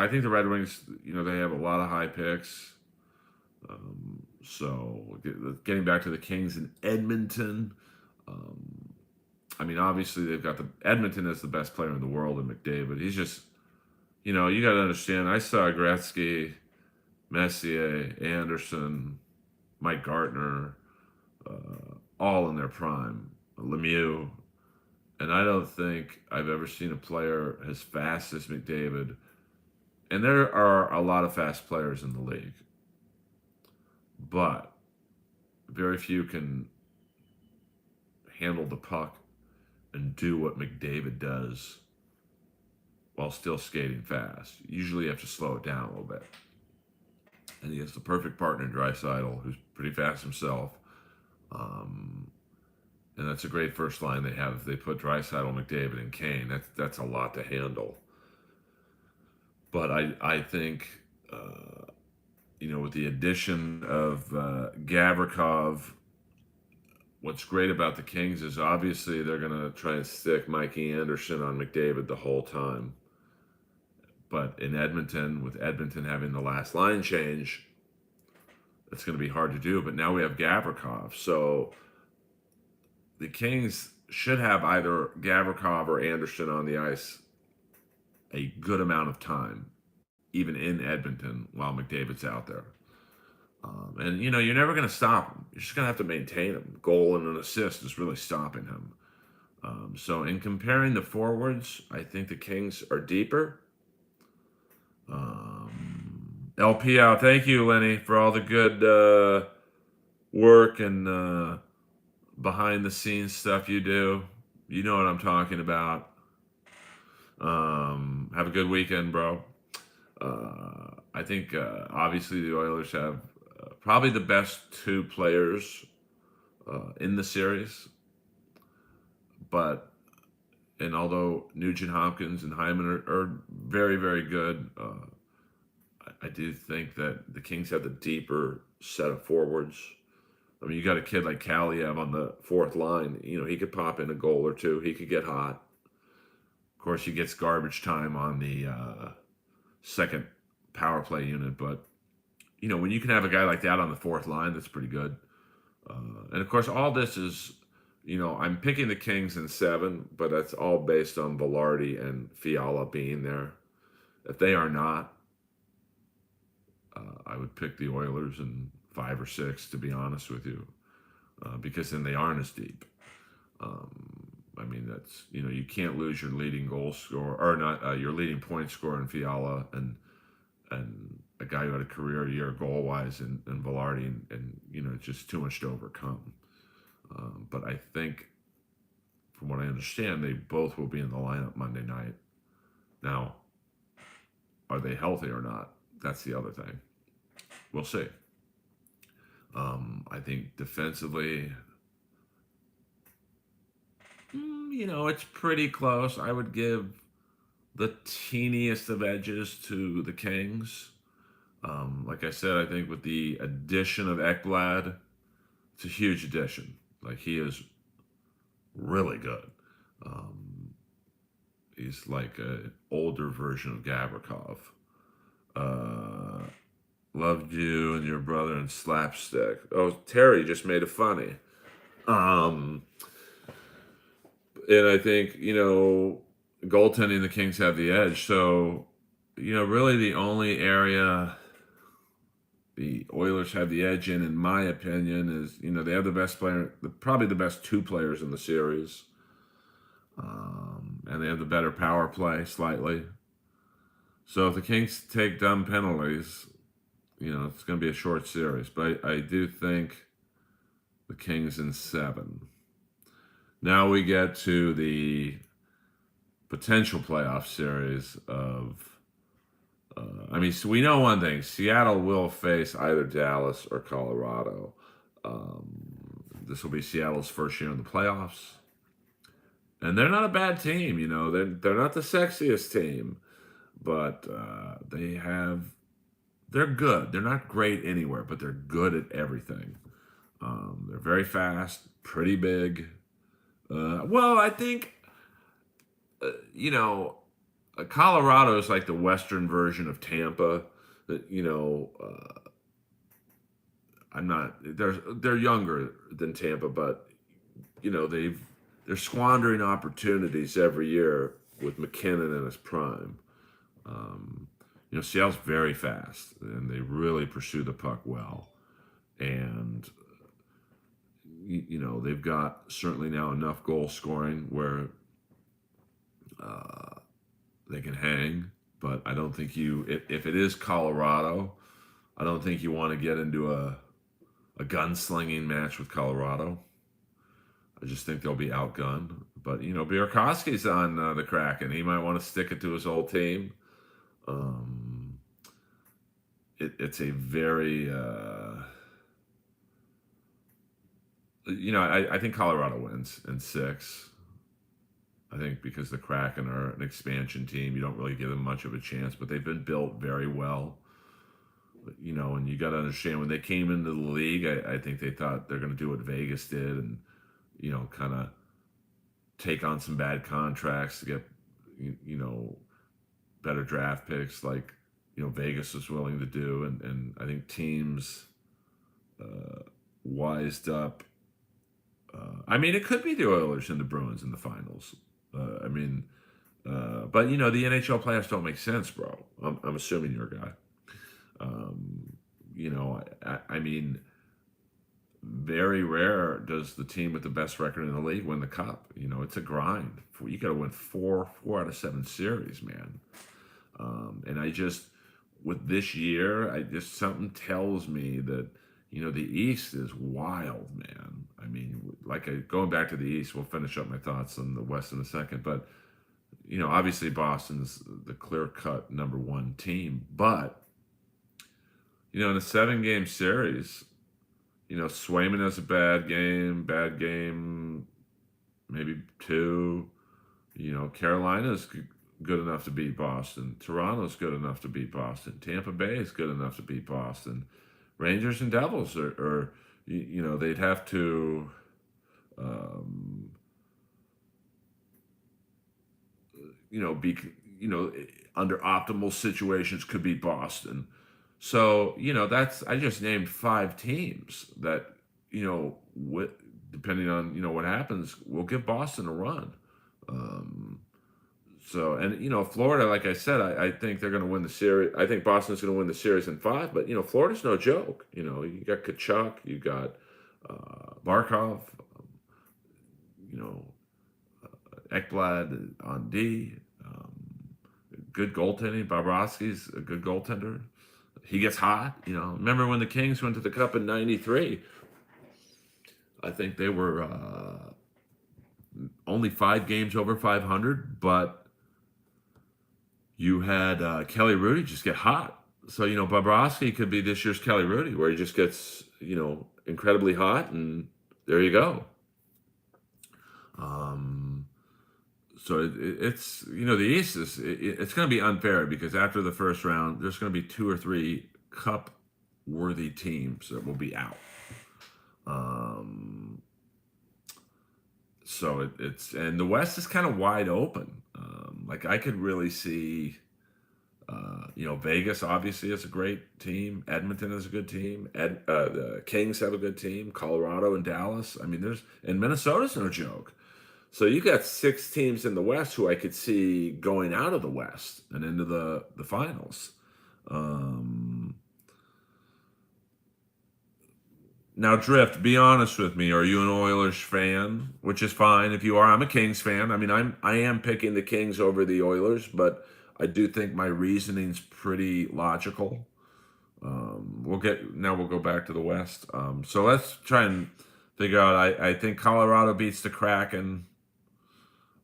think the Red Wings, they have a lot of high picks. So getting back to the Kings in Edmonton, I mean, obviously they've got Edmonton is the best player in the world in McDavid. He's just, you got to understand. I saw Gretzky, Messier, Anderson, Mike Gartner, all in their prime, Lemieux, and I don't think I've ever seen a player as fast as McDavid. And there are a lot of fast players in the league, but very few can handle the puck and do what McDavid does while still skating fast. Usually you have to slow it down a little bit. And he has the perfect partner in Draisaitl, who's pretty fast himself. And that's a great first line they have. If they put Draisaitl, McDavid, and Kane, that's a lot to handle. But I think, with the addition of Gavrikov, what's great about the Kings is obviously they're going to try and stick Mikey Anderson on McDavid the whole time. But in Edmonton, with Edmonton having the last line change, it's going to be hard to do. But now we have Gavrikov. So the Kings should have either Gavrikov or Anderson on the ice a good amount of time, even in Edmonton, while McDavid's out there. And, you're never going to stop him. You're just going to have to maintain him. Goal and an assist is really stopping him. So in comparing the forwards, I think the Kings are deeper. LP out. Thank you, Lenny, for all the good work and behind-the-scenes stuff you do. You know what I'm talking about. Have a good weekend, bro. I think, obviously, the Oilers have probably the best 2 players in the series. And although Nugent Hopkins and Hyman are very, very good, I do think that the Kings have the deeper set of forwards. I mean, you got a kid like Kaliev on the 4th line. He could pop in a goal or 2. He could get hot. Of course, he gets garbage time on the second power play unit, but when you can have a guy like that on the fourth line, that's pretty good. And of course, all this is, I'm picking the Kings in 7, but that's all based on Velarde and Fiala being there. If they are not, I would pick the Oilers in 5 or 6, to be honest with you, because then they aren't as deep. I mean, that's, you can't lose your leading goal scorer, or not, your leading point scorer in Fiala, and a guy who had a career year goal wise in Velarde, and it's just too much to overcome. But I think, from what I understand, they both will be in the lineup Monday night. Now, are they healthy or not? That's the other thing. We'll see. I think defensively, it's pretty close. I would give the teeniest of edges to the Kings. Like I said, I think with the addition of Ekblad, it's a huge addition. Like, he is really good. He's like an older version of Gavrikov. Loved you and your brother in Slapstick. Oh, Terry just made it funny. And I think, goaltending, the Kings have the edge. So, really the only area the Oilers have the edge in my opinion, is, they have the best player, probably the best 2 players in the series. And they have the better power play slightly. So if the Kings take dumb penalties, it's going to be a short series. But I do think the Kings in 7. Now we get to the potential playoff series of, so we know one thing. Seattle will face either Dallas or Colorado. This will be Seattle's first year in the playoffs. And they're not a bad team, They're not the sexiest team. But they're good. They're not great anywhere, but they're good at everything. They're very fast, pretty big. I think, Colorado is like the Western version of Tampa. They're younger than Tampa, but, they're squandering opportunities every year with McKinnon in his prime. Seattle's very fast, and they really pursue the puck well. And, they've got certainly now enough goal scoring where they can hang. But I don't think if it is Colorado, I don't think you want to get into a gunslinging match with Colorado. I just think they'll be outgunned. But, Burakovsky's on the Kraken. He might want to stick it to his whole team. It's a very, I think Colorado wins in 6. I think because the Kraken are an expansion team, you don't really give them much of a chance, but they've been built very well. And you got to understand, when they came into the league, I think they thought they're going to do what Vegas did and, kind of take on some bad contracts to get, better draft picks like, Vegas was willing to do. And I think teams wised up. It could be the Oilers and the Bruins in the finals. But, the NHL playoffs don't make sense, bro. I'm assuming you're a guy. Very rare does the team with the best record in the league win the cup. It's a grind. You got to win 4 out of 7 series, man. And with this year, something tells me that, the East is wild, man. Going back to the East, we'll finish up my thoughts on the West in a second. But, obviously Boston's the clear-cut number 1 team. But, in a 7-game series, Swayman has a bad game, maybe 2. Carolina's good enough to beat Boston. Toronto's good enough to beat Boston. Tampa Bay is good enough to beat Boston. Rangers and Devils are they'd have to be under optimal situations could beat Boston. So, I just named 5 teams that, with, depending on, what happens, will give Boston a run. Um, so, and, Florida, like I said, I think they're going to win the series. I think Boston's going to win the series in 5, but, Florida's no joke. You got Kachuk, you got Barkov, you know, Ekblad on D. Good goaltending. Bobrovsky's a good goaltender. He gets hot. Remember when the Kings went to the Cup in '93? I think they were only 5 games over 500, but you had Kelly Rudy just get hot. So, Bobrovsky could be this year's Kelly Rudy, where he just gets, incredibly hot, and there you go. So it's, the East is, it's going to be unfair because after the first round, there's going to be 2 or 3 cup-worthy teams that will be out. So it's, and the West is kind of wide open. Like I could really see, Vegas obviously is a great team. Edmonton is a good team. The Kings have a good team. Colorado and Dallas. I mean, and Minnesota's no joke. So you got 6 teams in the West who I could see going out of the West and into the finals. Now, Drift, be honest with me. Are you an Oilers fan? Which is fine if you are. I'm a Kings fan. I mean, I am picking the Kings over the Oilers, but I do think my reasoning's pretty logical. We'll go back to the West. So let's try and figure out. I think Colorado beats the Kraken.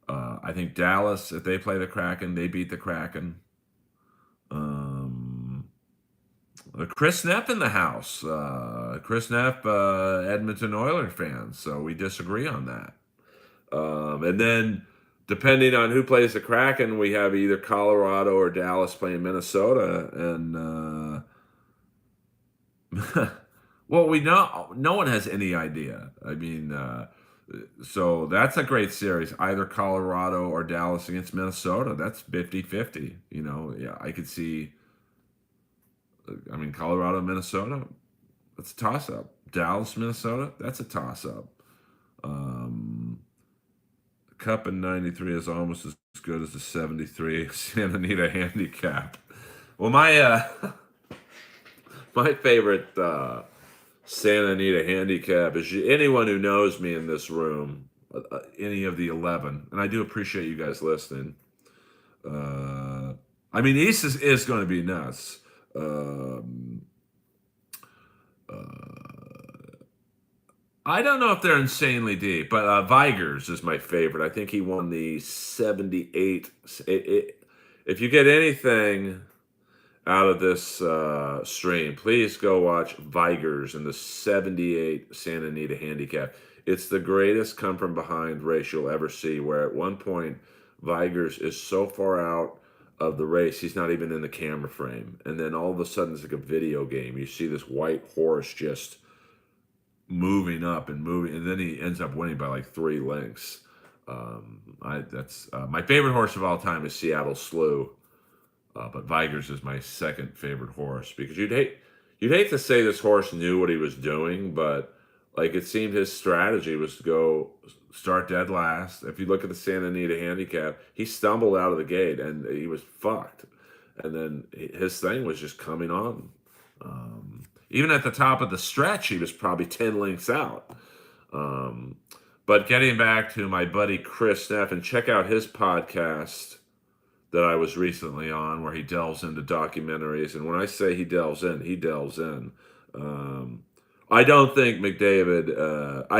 I think Dallas, if they play the Kraken, they beat the Kraken. Chris Neff in the house. Chris Neff, Edmonton Oilers fan, so we disagree on that. And then, depending on who plays the Kraken, we have either Colorado or Dallas playing Minnesota. And, well, we know no one has any idea. I mean, so that's a great series. Either Colorado or Dallas against Minnesota. That's 50-50. Yeah, I could see. I mean, Colorado, Minnesota, that's a toss-up. Dallas, Minnesota, that's a toss-up. Cup in '93 is almost as good as the '73 Santa Anita handicap. Well, my my favorite Santa Anita handicap is anyone who knows me in this room, any of the 11, and I do appreciate you guys listening. I mean, East is going to be nuts. I don't know if they're insanely deep, but Vigers is my favorite. I think he won the 78. If you get anything out of this stream, please go watch Vigers in the 78 Santa Anita handicap. It's the greatest come from behind race you'll ever see, where at one point Vigers is so far out of the race, he's not even in the camera frame. And then all of a sudden, it's like a video game. You see this white horse just moving up and moving, and then he ends up winning by like 3 lengths. That's my favorite horse of all time is Seattle Slew, but Vigers is my second favorite horse because you'd hate to say this horse knew what he was doing, but like it seemed his strategy was to go start dead last. If you look at the Santa Anita handicap, he stumbled out of the gate and he was fucked. And then his thing was just coming on. Even at the top of the stretch, he was probably 10 lengths out. But getting back to my buddy Chris Neff, and check out his podcast that I was recently on where he delves into documentaries. And when I say he delves in, he delves in. I don't think McKinnon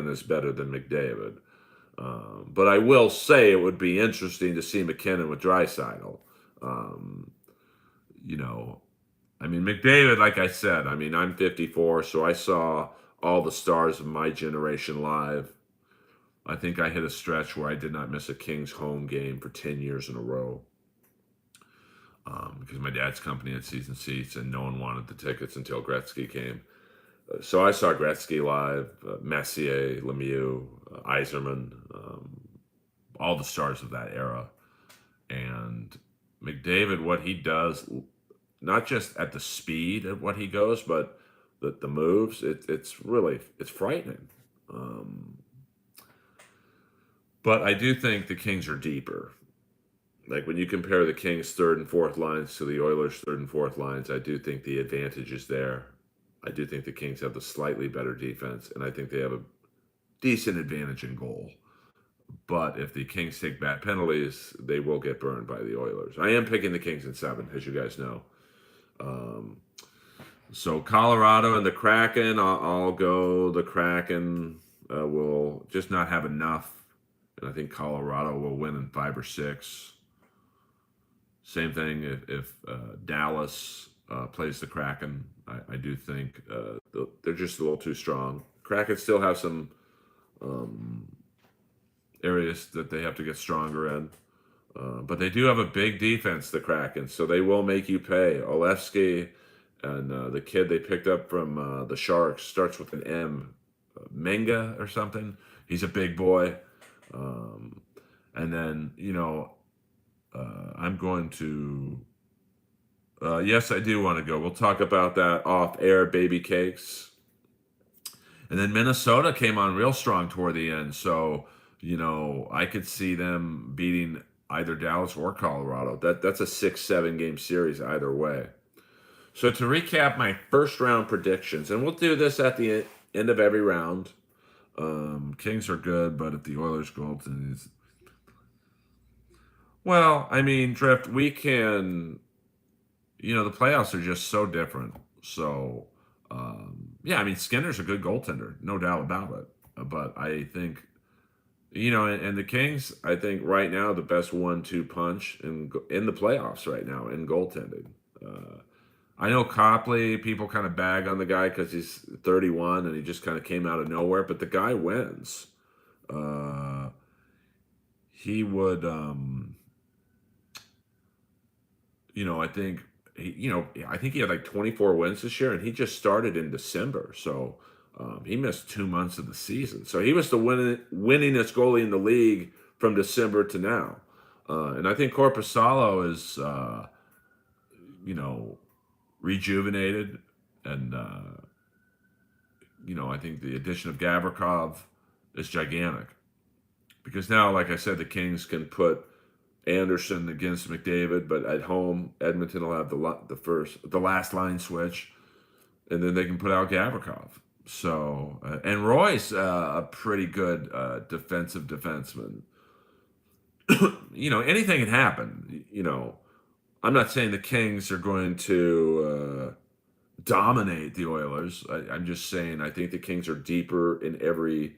is better than McDavid. But I will say it would be interesting to see McKinnon with Draisaitl. I mean, McDavid, like I said, I mean, I'm 54, so I saw all the stars of my generation live. I think I hit a stretch where I did not miss a Kings home game for 10 years in a row. Because my dad's company had season seats and no one wanted the tickets until Gretzky came. So I saw Gretzky live, Messier, Lemieux, Yzerman, all the stars of that era. And McDavid, what he does not just at the speed of what he goes, but the moves. It's frightening. Um, but I do think the Kings are deeper. Like when you compare the Kings' third and fourth lines to the Oilers' third and fourth lines, I do think the advantage is there. I do think the Kings have the slightly better defense, and I think they have a decent advantage in goal. But if the Kings take bad penalties, they will get burned by the Oilers. I am picking the Kings in 7, as you guys know. Um, so Colorado and the Kraken, I'll go the Kraken will just not have enough. And I think Colorado will win in 5 or 6. Same thing if Dallas plays the Kraken. I do think they're just a little too strong. Kraken still have some areas that they have to get stronger in. But they do have a big defense, the Kraken, so they will make you pay. Olewski and the kid they picked up from the Sharks starts with an M, Menga or something. He's a big boy. And then, I'm going to. Yes, I do want to go. We'll talk about that off air, baby cakes. And then Minnesota came on real strong toward the end. So, I could see them beating either Dallas or Colorado. That's a 6-7 game series either way. So to recap my first round predictions, and we'll do this at the end of every round. Kings are good, but if the Oilers goaltending is... Well, I mean, Drift, we can... the playoffs are just so different. So, I mean, Skinner's a good goaltender, no doubt about it. But I think... and the Kings, I think right now the best 1-2 punch in the playoffs right now in goaltending. I know Copley, people kind of bag on the guy because he's 31 and he just kind of came out of nowhere, but the guy wins. He would, I think I think he had like 24 wins this year, and he just started in December, so. He missed 2 months of the season. So he was the winningest goalie in the league from December to now. And I think Korpisalo is, rejuvenated. And, I think the addition of Gavrikov is gigantic. Because now, like I said, the Kings can put Anderson against McDavid, but at home, Edmonton will have the last line switch. And then they can put out Gavrikov. So, and Roy's a pretty good defensive defenseman. Anything can happen. I'm not saying the Kings are going to dominate the Oilers. I'm just saying I think the Kings are deeper in every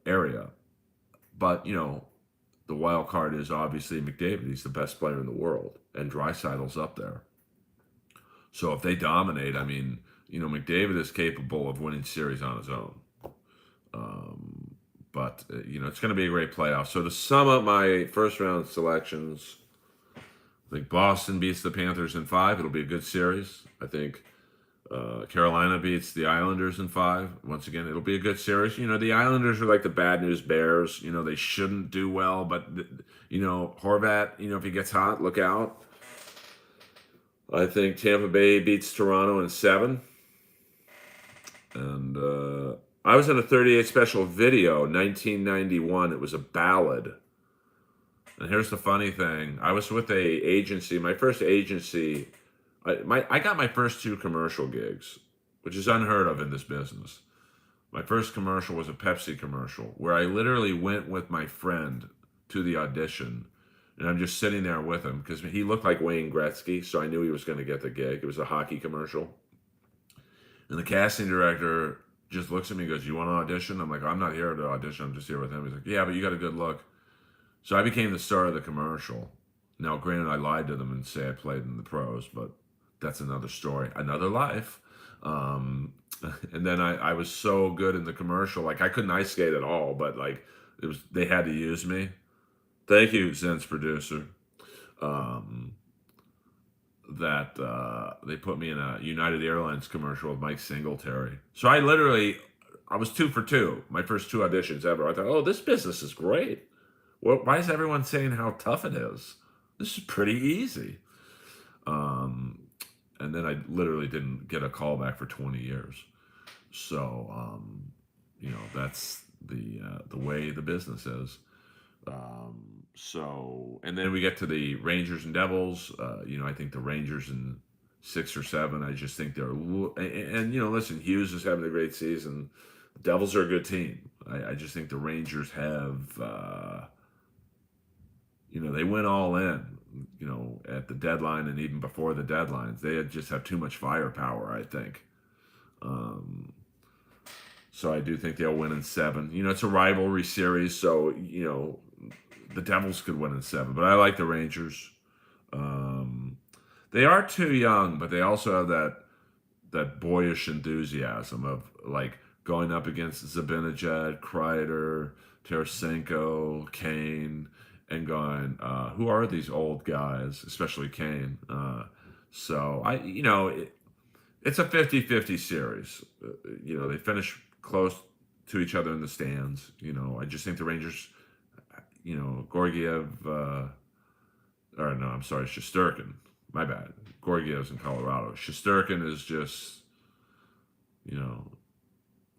area. But, the wild card is obviously McDavid. He's the best player in the world. And Draisaitl's up there. So if they dominate, I mean... McDavid is capable of winning series on his own. But it's going to be a great playoff. So to sum up my first round selections, I think Boston beats the Panthers in 5. It'll be a good series. I think Carolina beats the Islanders in 5. Once again, it'll be a good series. The Islanders are like the bad news Bears. They shouldn't do well, but, Horvat, if he gets hot, look out. I think Tampa Bay beats Toronto in 7. And I was in a 38 special video, 1991. It was a ballad. And here's the funny thing. I was with a agency, my first agency. I got my first 2 commercial gigs, which is unheard of in this business. My first commercial was a Pepsi commercial where I literally went with my friend to the audition. And I'm just sitting there with him because he looked like Wayne Gretzky, so I knew he was going to get the gig. It was a hockey commercial. And the casting director just looks at me and goes, "You want to audition?" I'm like, "I'm not here to audition. I'm just here with him." He's like, "Yeah, but you got a good look." So I became the star of the commercial. Now, granted, I lied to them and say I played in the pros, but that's another story, another life. And then I was so good in the commercial, like I couldn't ice skate at all, but like they had to use me. Thank you, Zen's producer. That they put me in a United Airlines commercial with Mike Singletary. So I was 2 for 2. My first 2 auditions ever. I thought, oh, this business is great. Well, why is everyone saying how tough it is? This is pretty easy. And then I literally didn't get a call back for 20 years. So, that's the way the business is. And then we get to the Rangers and Devils. I think the Rangers in 6 or 7. I just think listen, Hughes is having a great season. The Devils are a good team. I just think the Rangers have, they went all in, at the deadline and even before the deadlines. They just have too much firepower, I think. So I do think they'll win in 7. It's a rivalry series, so, the Devils could win in 7, but I like the Rangers. They are too young, but they also have that boyish enthusiasm of like going up against Zibanejad, Kreider, Tarasenko, Kane, and going, who are these old guys, especially Kane? It's a 50-50 series. They finish close to each other in the stands. I just think the Rangers, Gorgiev, or no, I'm sorry, Shesterkin. My bad. Gorgiev's in Colorado. Shesterkin is just, a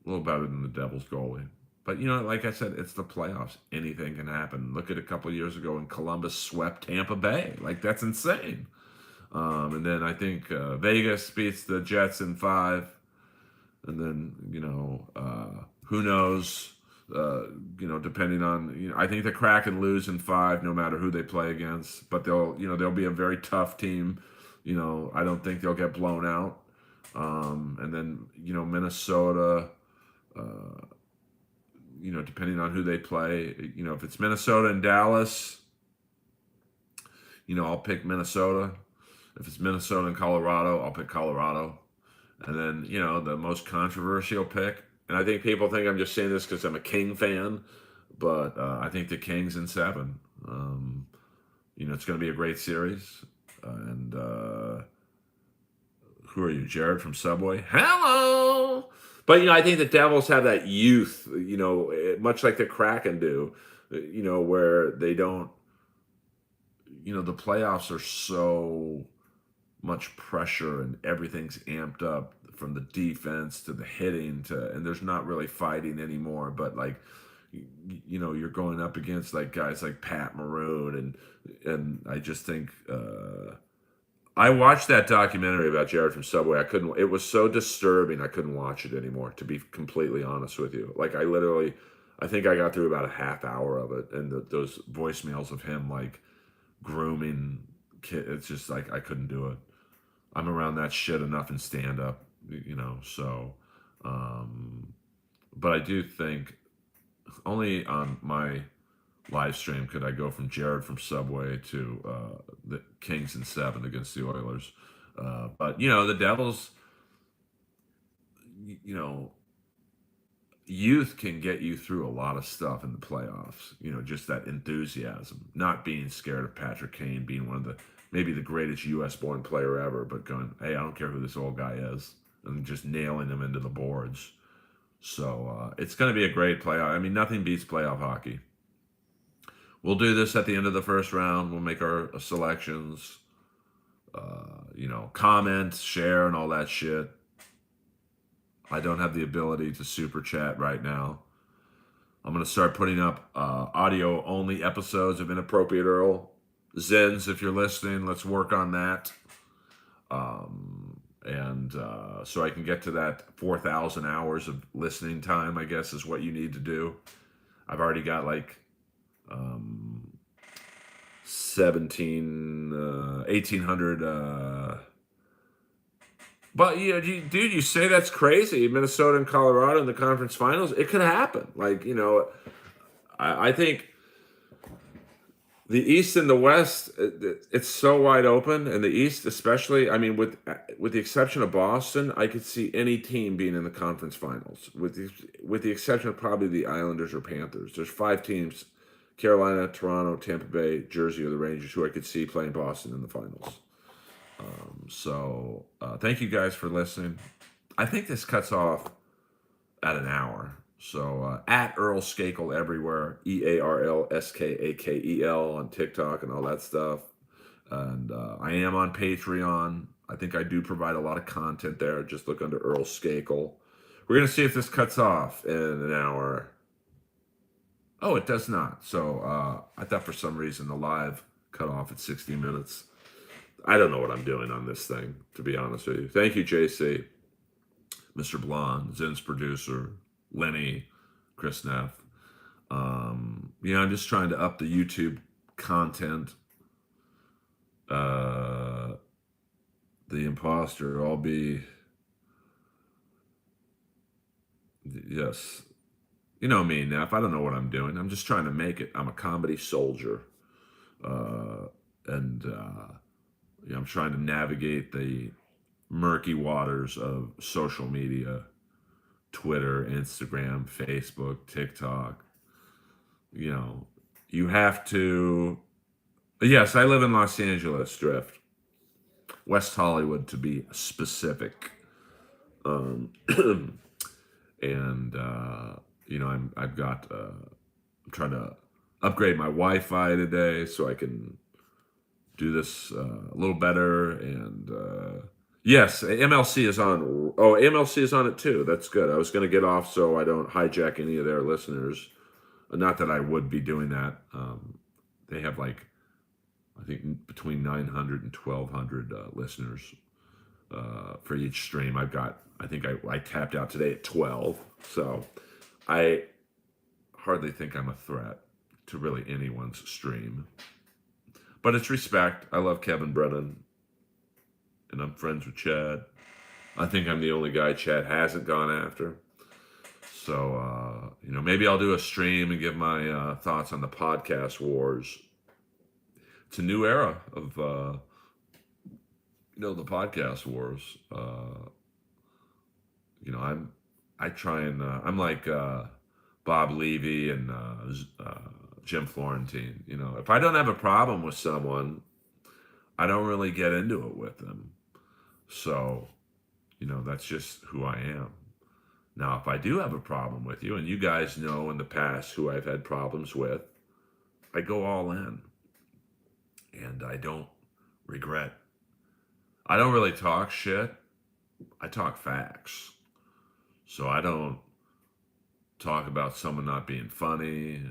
little better than the Devils goalie. But, like I said, it's the playoffs. Anything can happen. Look at a couple of years ago when Columbus swept Tampa Bay. Like, that's insane. And then I think Vegas beats the Jets in 5. And then, who knows? Depending on, I think the Kraken lose in 5 no matter who they play against. But they'll be a very tough team. I don't think they'll get blown out. And then, Minnesota, depending on who they play, if it's Minnesota and Dallas, I'll pick Minnesota. If it's Minnesota and Colorado, I'll pick Colorado. And then, the most controversial pick, and I think people think I'm just saying this because I'm a King fan, but I think the Kings in 7. It's going to be a great series. And who are you, Jared from Subway? Hello! But, I think the Devils have that youth, much like the Kraken do, where they don't, the playoffs are so much pressure and everything's amped up from the defense to the hitting and there's not really fighting anymore, but like you're going up against like guys like Pat Maroon and I just think I watched that documentary about Jared from Subway. It was so disturbing I couldn't watch it anymore, to be completely honest with you. Like I think I got through about a half hour of it, and those voicemails of him like grooming kids, it's just like I couldn't do it. I'm around that shit enough in stand up, so but I do think only on my live stream could I go from Jared from Subway to the Kings in 7 against the Oilers. But the Devils, youth can get you through a lot of stuff in the playoffs. Just that enthusiasm, not being scared of Patrick Kane being one of maybe the greatest U.S.-born player ever, but going, hey, I don't care who this old guy is, and just nailing them into the boards. So it's going to be a great playoff. I mean, nothing beats playoff hockey. We'll do this at the end of the first round. We'll make our selections, comment, share, and all that shit. I don't have the ability to super chat right now. I'm going to start putting up audio-only episodes of Inappropriate Earl. Zens, if you're listening, let's work on that. So I can get to that 4,000 hours of listening time, I guess, is what you need to do. I've already got like 1,800. But dude, you say that's crazy. Minnesota and Colorado in the conference finals, it could happen. Like, I think the East and the West, it's so wide open, and the East especially. I mean, with the exception of Boston, I could see any team being in the conference finals, with the exception of probably the Islanders or Panthers. There's 5 teams: Carolina, Toronto, Tampa Bay, Jersey, or the Rangers, who I could see playing Boston in the finals. Thank you guys for listening. I think this cuts off at an hour. So at Earl Skakel everywhere, EARLSKAKEL on TikTok and all that stuff. And I am on Patreon. I think I do provide a lot of content there. Just look under Earl Skakel. We're going to see if this cuts off in an hour. Oh, it does not. So I thought for some reason the live cut off at 60 minutes. I don't know what I'm doing on this thing, to be honest with you. Thank you, JC, Mr. Blonde, Zin's producer, Lenny, Chris Neff. I'm just trying to up the YouTube content. The imposter, I'll be... Yes. You know me, Neff. I don't know what I'm doing. I'm just trying to make it. I'm a comedy soldier. I'm trying to navigate the murky waters of social media, Twitter, Instagram, Facebook, TikTok. You have to... Yes, I live in Los Angeles, Drift. West Hollywood, to be specific. I'm trying to upgrade my Wi-Fi today so I can do this a little better. And yes, MLC is on. Oh, MLC is on it too. That's good. I was going to get off so I don't hijack any of their listeners. Not that I would be doing that. They have I think between 900 and 1,200 listeners for each stream. I think I tapped out today at 12. So I hardly think I'm a threat to really anyone's stream. But it's respect. I love Kevin Brennan. And I'm friends with Chad. I think I'm the only guy Chad hasn't gone after. So, maybe I'll do a stream and give my thoughts on the podcast wars. It's a new era of, the podcast wars. I'm like Bob Levy and Jim Florentine. If I don't have a problem with someone, I don't really get into it with them. So, that's just who I am. Now, if I do have a problem with you, and you guys know in the past who I've had problems with, I go all in. And I don't regret. I don't really talk shit. I talk facts. So I don't talk about someone not being funny.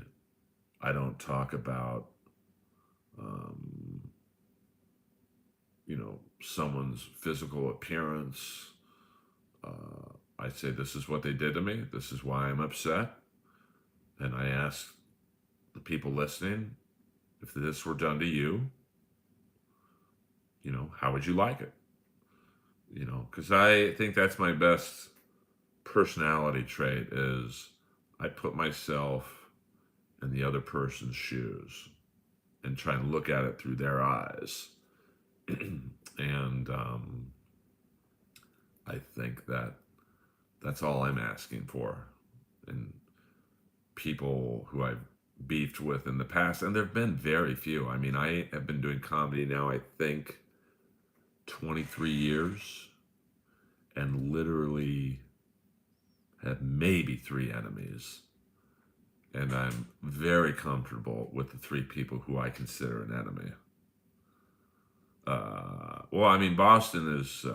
I don't talk about, someone's physical appearance. I say, this is what they did to me. This is why I'm upset. And I ask the people listening, if this were done to you, how would you like it? Because I think that's my best personality trait is I put myself in the other person's shoes and try and look at it through their eyes. And I think that's all I'm asking for. And people who I've beefed with in the past, and there have been very few. I mean, I have been doing comedy now, I think, 23 years, and literally have maybe 3 enemies. And I'm very comfortable with the 3 people who I consider an enemy. Boston is,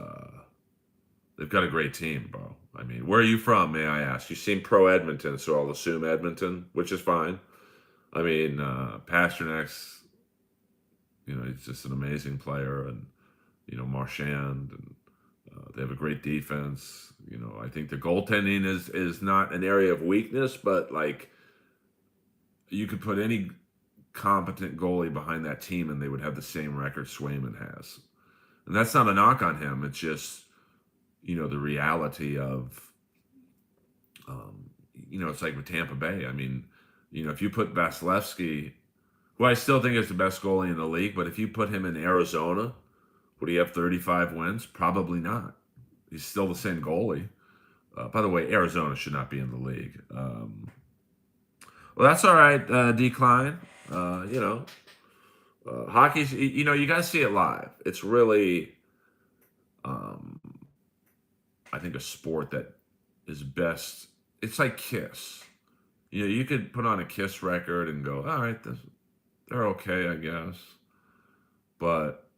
they've got a great team, bro. I mean, where are you from, may I ask? You seem pro-Edmonton, so I'll assume Edmonton, which is fine. I mean, Pasternak's, he's just an amazing player, and, Marchand, and they have a great defense. I think the goaltending is not an area of weakness, but, you could put any competent goalie behind that team and they would have the same record Swayman has. And that's not a knock on him. It's just, the reality of, it's like with Tampa Bay. I mean, if you put Vasilevsky, who I still think is the best goalie in the league, but if you put him in Arizona, would he have 35 wins? Probably not. He's still the same goalie. By the way, Arizona should not be in the league. Well, that's all right, Decline. Hockey's, you got to see it live. It's really, I think, a sport that is best. It's like Kiss. You could put on a Kiss record and go, all right, they're okay, I guess. but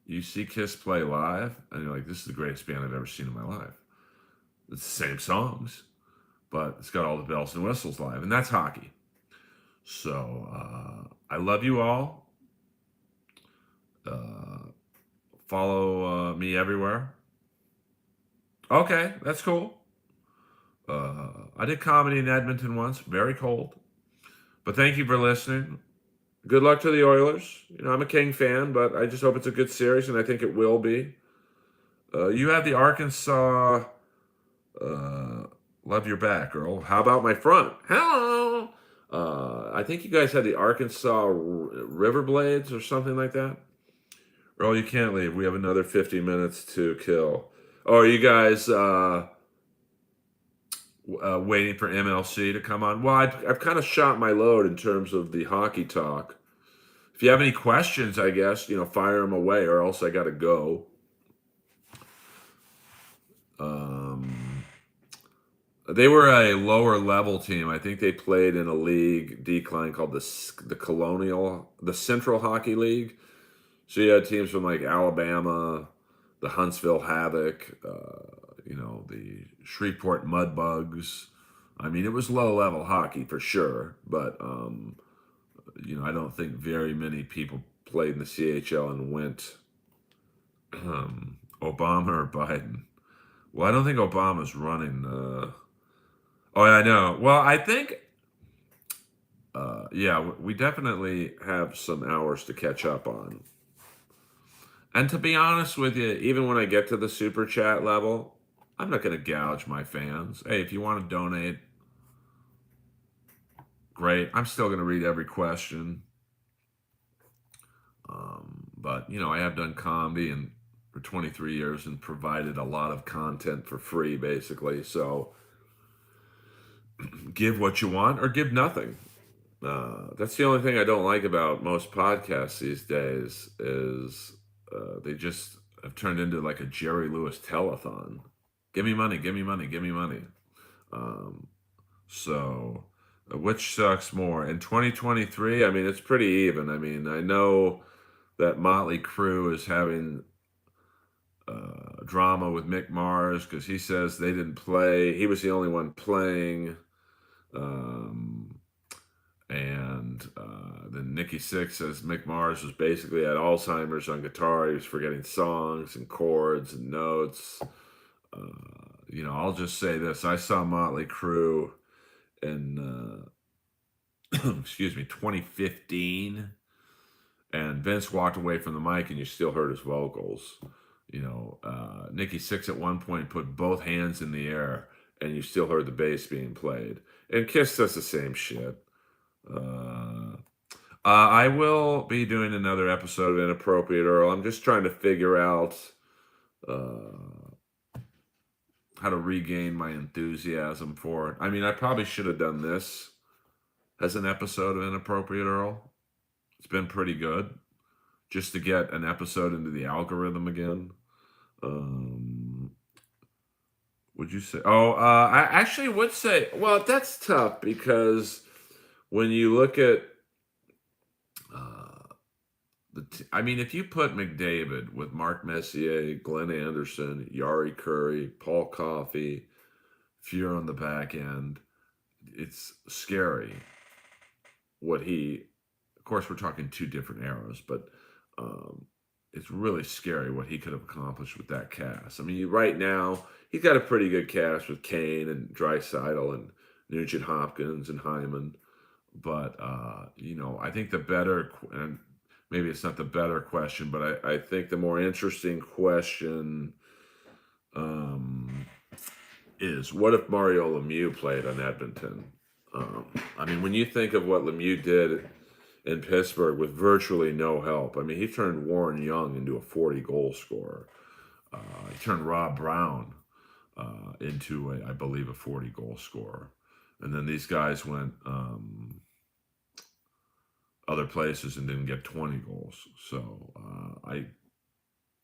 you see Kiss play live, and you're like, this is the greatest band I've ever seen in my life. It's the same songs, but it's got all the bells and whistles live, and that's hockey. So I love you all. Follow me everywhere. Okay, that's cool. I did comedy in Edmonton once, very cold. But thank you for listening. Good luck to the Oilers. I'm a King fan, but I just hope it's a good series, and I think it will be. You have the Arkansas. Love your back, Earl. How about my front? Hello. I think you guys had the Arkansas Riverblades or something like that. Earl, you can't leave. We have another 50 minutes to kill. Oh, are you guys waiting for MLC to come on? Well, I've kind of shot my load in terms of the hockey talk. If you have any questions, I guess, fire them away, or else I got to go. They were a lower level team. I think they played in a league decline called the Central Hockey League. So you had teams from like Alabama, the Huntsville Havoc, the Shreveport Mudbugs. I mean, it was low level hockey for sure, but I don't think very many people played in the CHL and went Obama or Biden. Well, I don't think Obama's running. Oh, yeah, I know. Well, I think, we definitely have some hours to catch up on. And to be honest with you, even when I get to the super chat level, I'm not going to gouge my fans. Hey, if you want to donate, great. I'm still going to read every question. But, I have done comedy and for 23 years and provided a lot of content for free, basically. So give what you want or give nothing. That's the only thing I don't like about most podcasts these days is they just have turned into like a Jerry Lewis telethon. Give me money, give me money, give me money. So which sucks more? In 2023, I mean, it's pretty even. I mean, I know that Motley Crue is having drama with Mick Mars because he says they didn't play. He was the only one playing. And then Nikki Sixx says Mick Mars was basically had Alzheimer's on guitar. He was forgetting songs and chords and notes. I'll just say this. I saw Motley Crue in, 2015. And Vince walked away from the mic and you still heard his vocals. Nikki Sixx at one point put both hands in the air and you still heard the bass being played. And Kiss does the same shit. I will be doing another episode of Inappropriate Earl. I'm just trying to figure out how to regain my enthusiasm for it. I mean, I probably should have done this as an episode of Inappropriate Earl. It's been pretty good just to get an episode into the algorithm again. Would you say? I actually would say, well, that's tough because when you look at if you put McDavid with Mark Messier, Glenn Anderson, Yari Curry, Paul Coffey, Fuhr on the back end, it's scary what of course we're talking two different eras, but it's really scary what he could have accomplished with that cast. I mean, right now, he's got a pretty good cast with Kane and Draisaitl and Nugent Hopkins and Hyman. But, I think the better, and maybe it's not the better question, but I think the more interesting question is, what if Mario Lemieux played on Edmonton? When you think of what Lemieux did in Pittsburgh with virtually no help, he turned Warren Young into a 40-goal scorer. He turned Rob Brown into, I believe, a 40-goal scorer. And then these guys went other places and didn't get 20 goals. So I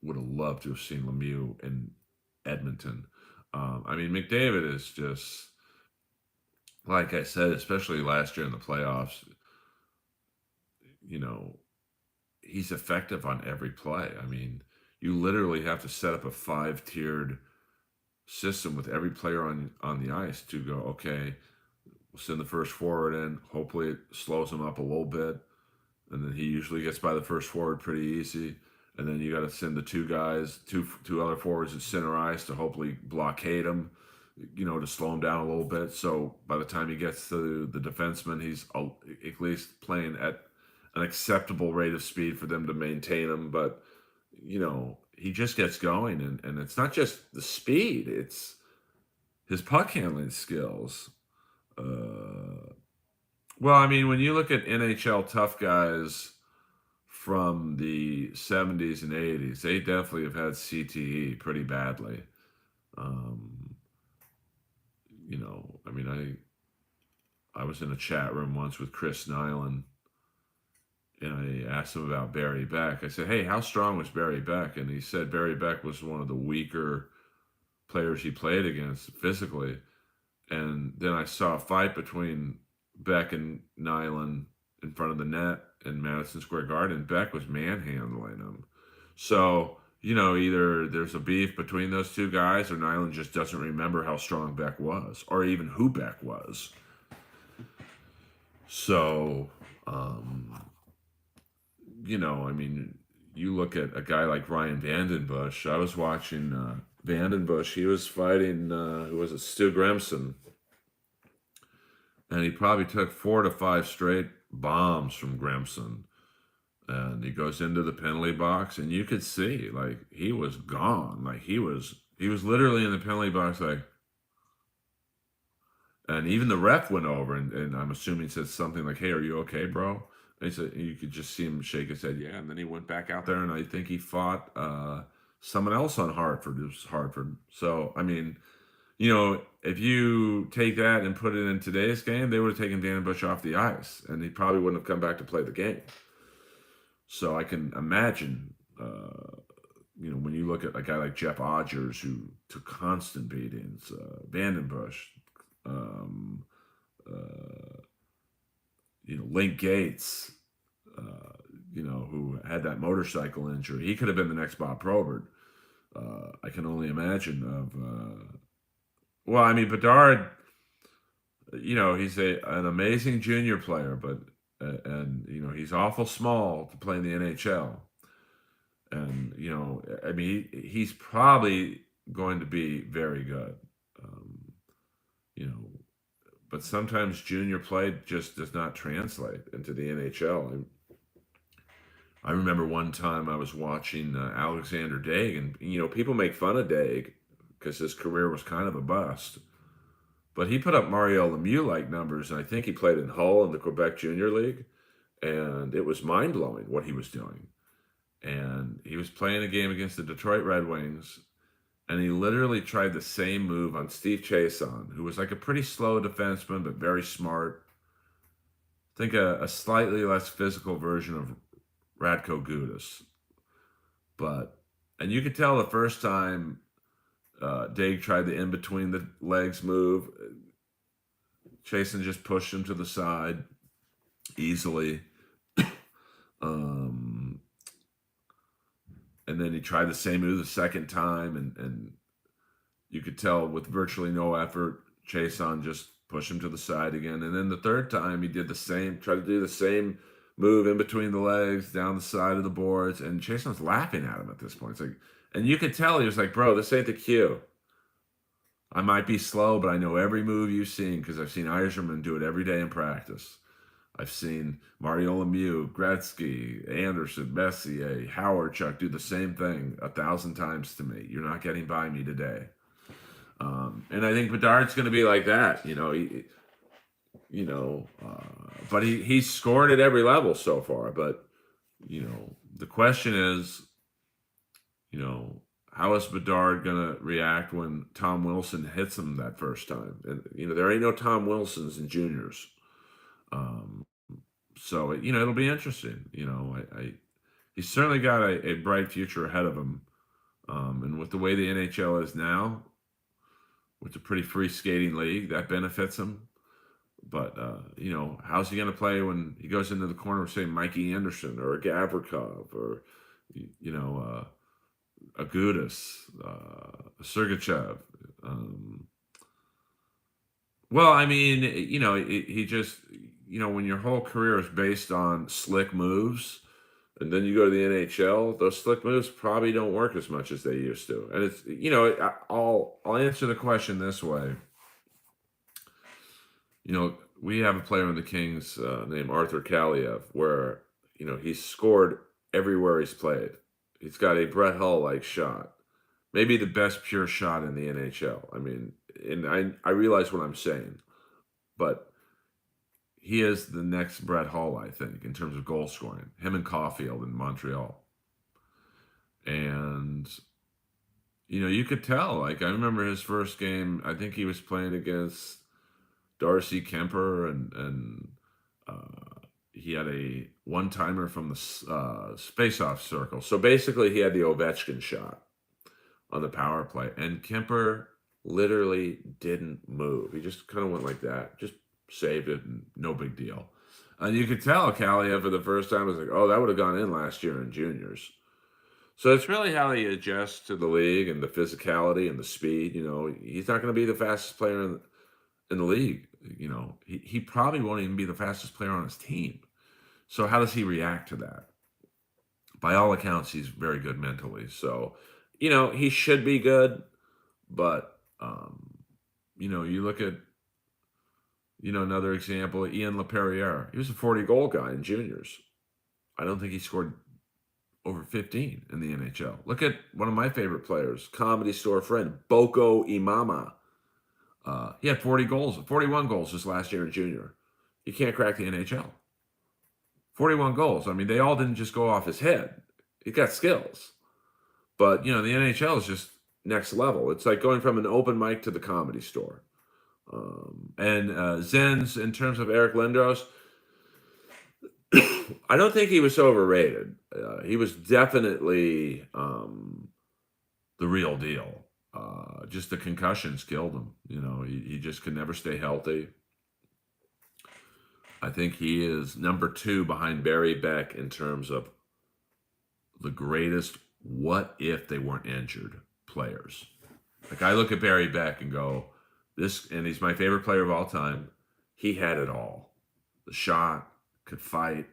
would have loved to have seen Lemieux in Edmonton. McDavid is just, like I said, especially last year in the playoffs, he's effective on every play. I mean, you literally have to set up a 5-tiered system with every player on the ice to go, okay, we'll send the first forward in. Hopefully it slows him up a little bit. And then he usually gets by the first forward pretty easy. And then you got to send the two other forwards at center ice to hopefully blockade him, to slow him down a little bit. So by the time he gets to the defenseman, he's at least playing at an acceptable rate of speed for them to maintain him. But, he just gets going. And it's not just the speed, it's his puck handling skills. Well, I mean, when you look at NHL tough guys from the 70s and 80s, they definitely have had CTE pretty badly. I mean, I was in a chat room once with Chris Nyland, and I asked him about Barry Beck. I said, hey, how strong was Barry Beck? And he said Barry Beck was one of the weaker players he played against physically. And then I saw a fight between Beck and Nyland in front of the net in Madison Square Garden. Beck was manhandling him. So, either there's a beef between those two guys or Nyland just doesn't remember how strong Beck was or even who Beck was. So, I mean, you look at a guy like Ryan Vandenbush. I was watching Vandenbush. He was fighting, who was it, Stu Grimson. And he probably took 4 to 5 straight bombs from Grimson. And he goes into the penalty box, and you could see, like, he was gone. Like, he was literally in the penalty box, like, and even the ref went over, and I'm assuming said something like, hey, are you okay, bro? And he said, you could just see him shake his head, yeah. And then he went back out there, and I think he fought someone else on Hartford. It was Hartford. So, I mean, if you take that and put it in today's game, they would have taken Vandenbush off the ice, and he probably wouldn't have come back to play the game. So I can imagine, when you look at a guy like Jeff Odgers, who took constant beatings, Vandenbush, Link Gates, who had that motorcycle injury. He could have been the next Bob Probert. I can only imagine Bedard, he's an amazing junior player, but he's awful small to play in the NHL. And, he's probably going to be very good. But sometimes junior play just does not translate into the NHL. I remember one time I was watching Alexander Daig, and, people make fun of Daig because his career was kind of a bust. But he put up Mario Lemieux-like numbers, and I think he played in Hull in the Quebec Junior League, and it was mind-blowing what he was doing. And he was playing a game against the Detroit Red Wings, and he literally tried the same move on Steve Chiasson, who was like a pretty slow defenseman, but very smart. I think a slightly less physical version of Radko Gudas. And you could tell the first time Daig tried the in-between the legs move, Chiasson just pushed him to the side easily. And then he tried the same move the second time, and you could tell with virtually no effort, Chiasson just pushed him to the side again. And then the third time, he did tried to do the same move in between the legs, down the side of the boards, and Chiasson's laughing at him at this point. It's like, and you could tell he was like, bro, this ain't the cue. I might be slow, but I know every move you've seen because I've seen Yzerman do it every day in practice. I've seen Mario Lemieux, Gretzky, Anderson, Messier, Howard-Chuck do the same thing 1,000 times to me. You're not getting by me today. And I think Bedard's going to be like that, but he's scored at every level so far. But, the question is, how is Bedard going to react when Tom Wilson hits him that first time? And, there ain't no Tom Wilsons in juniors. So, it'll be interesting. He's certainly got a bright future ahead of him. And with the way the NHL is now, with a pretty free skating league, that benefits him. But how's he going to play when he goes into the corner with, say, Mikey Anderson or a Gavrikov or a Gudis, a Sergachev? Well, I mean, he just, when your whole career is based on slick moves, and then you go to the NHL, those slick moves probably don't work as much as they used to. And it's, I'll answer the question this way. We have a player on the Kings named Arthur Kaliev, where he's scored everywhere he's played. He's got a Brett Hull-like shot, maybe the best pure shot in the NHL. I mean, and I realize what I'm saying, but he is the next Brett Hull, I think, in terms of goal scoring. Him and Caulfield in Montreal, and you could tell. Like, I remember his first game. I think he was playing against Darcy Kemper, and he had a one-timer from the face-off circle. So basically, he had the Ovechkin shot on the power play, and Kemper literally didn't move. He just kind of went like that, just saved it, and no big deal. And you could tell Kaliev for the first time was like, oh, that would have gone in last year in juniors. So it's really how he adjusts to the league and the physicality and the speed. He's not going to be the fastest player in the league. He probably won't even be the fastest player on his team. So how does he react to that? By all accounts, he's very good mentally. So, he should be good, but you look at another example, Ian LaPerriere. He was a 40-goal guy in juniors. I don't think he scored over 15 in the NHL. Look at one of my favorite players, Comedy Store friend, Boko Imama. He had 41 goals this last year in junior. He can't crack the NHL. 41 goals. I mean, they all didn't just go off his head. He got skills. But, the NHL is just next level. It's like going from an open mic to the Comedy Store. And Zen's, in terms of Eric Lindros, I don't think he was overrated. He was definitely the real deal. Just the concussions killed him. He just could never stay healthy. I think he is number 2 behind Barry Beck in terms of the greatest what if they weren't injured players. Like, I look at Barry Beck and go, and he's my favorite player of all time. He had it all. The shot, could fight,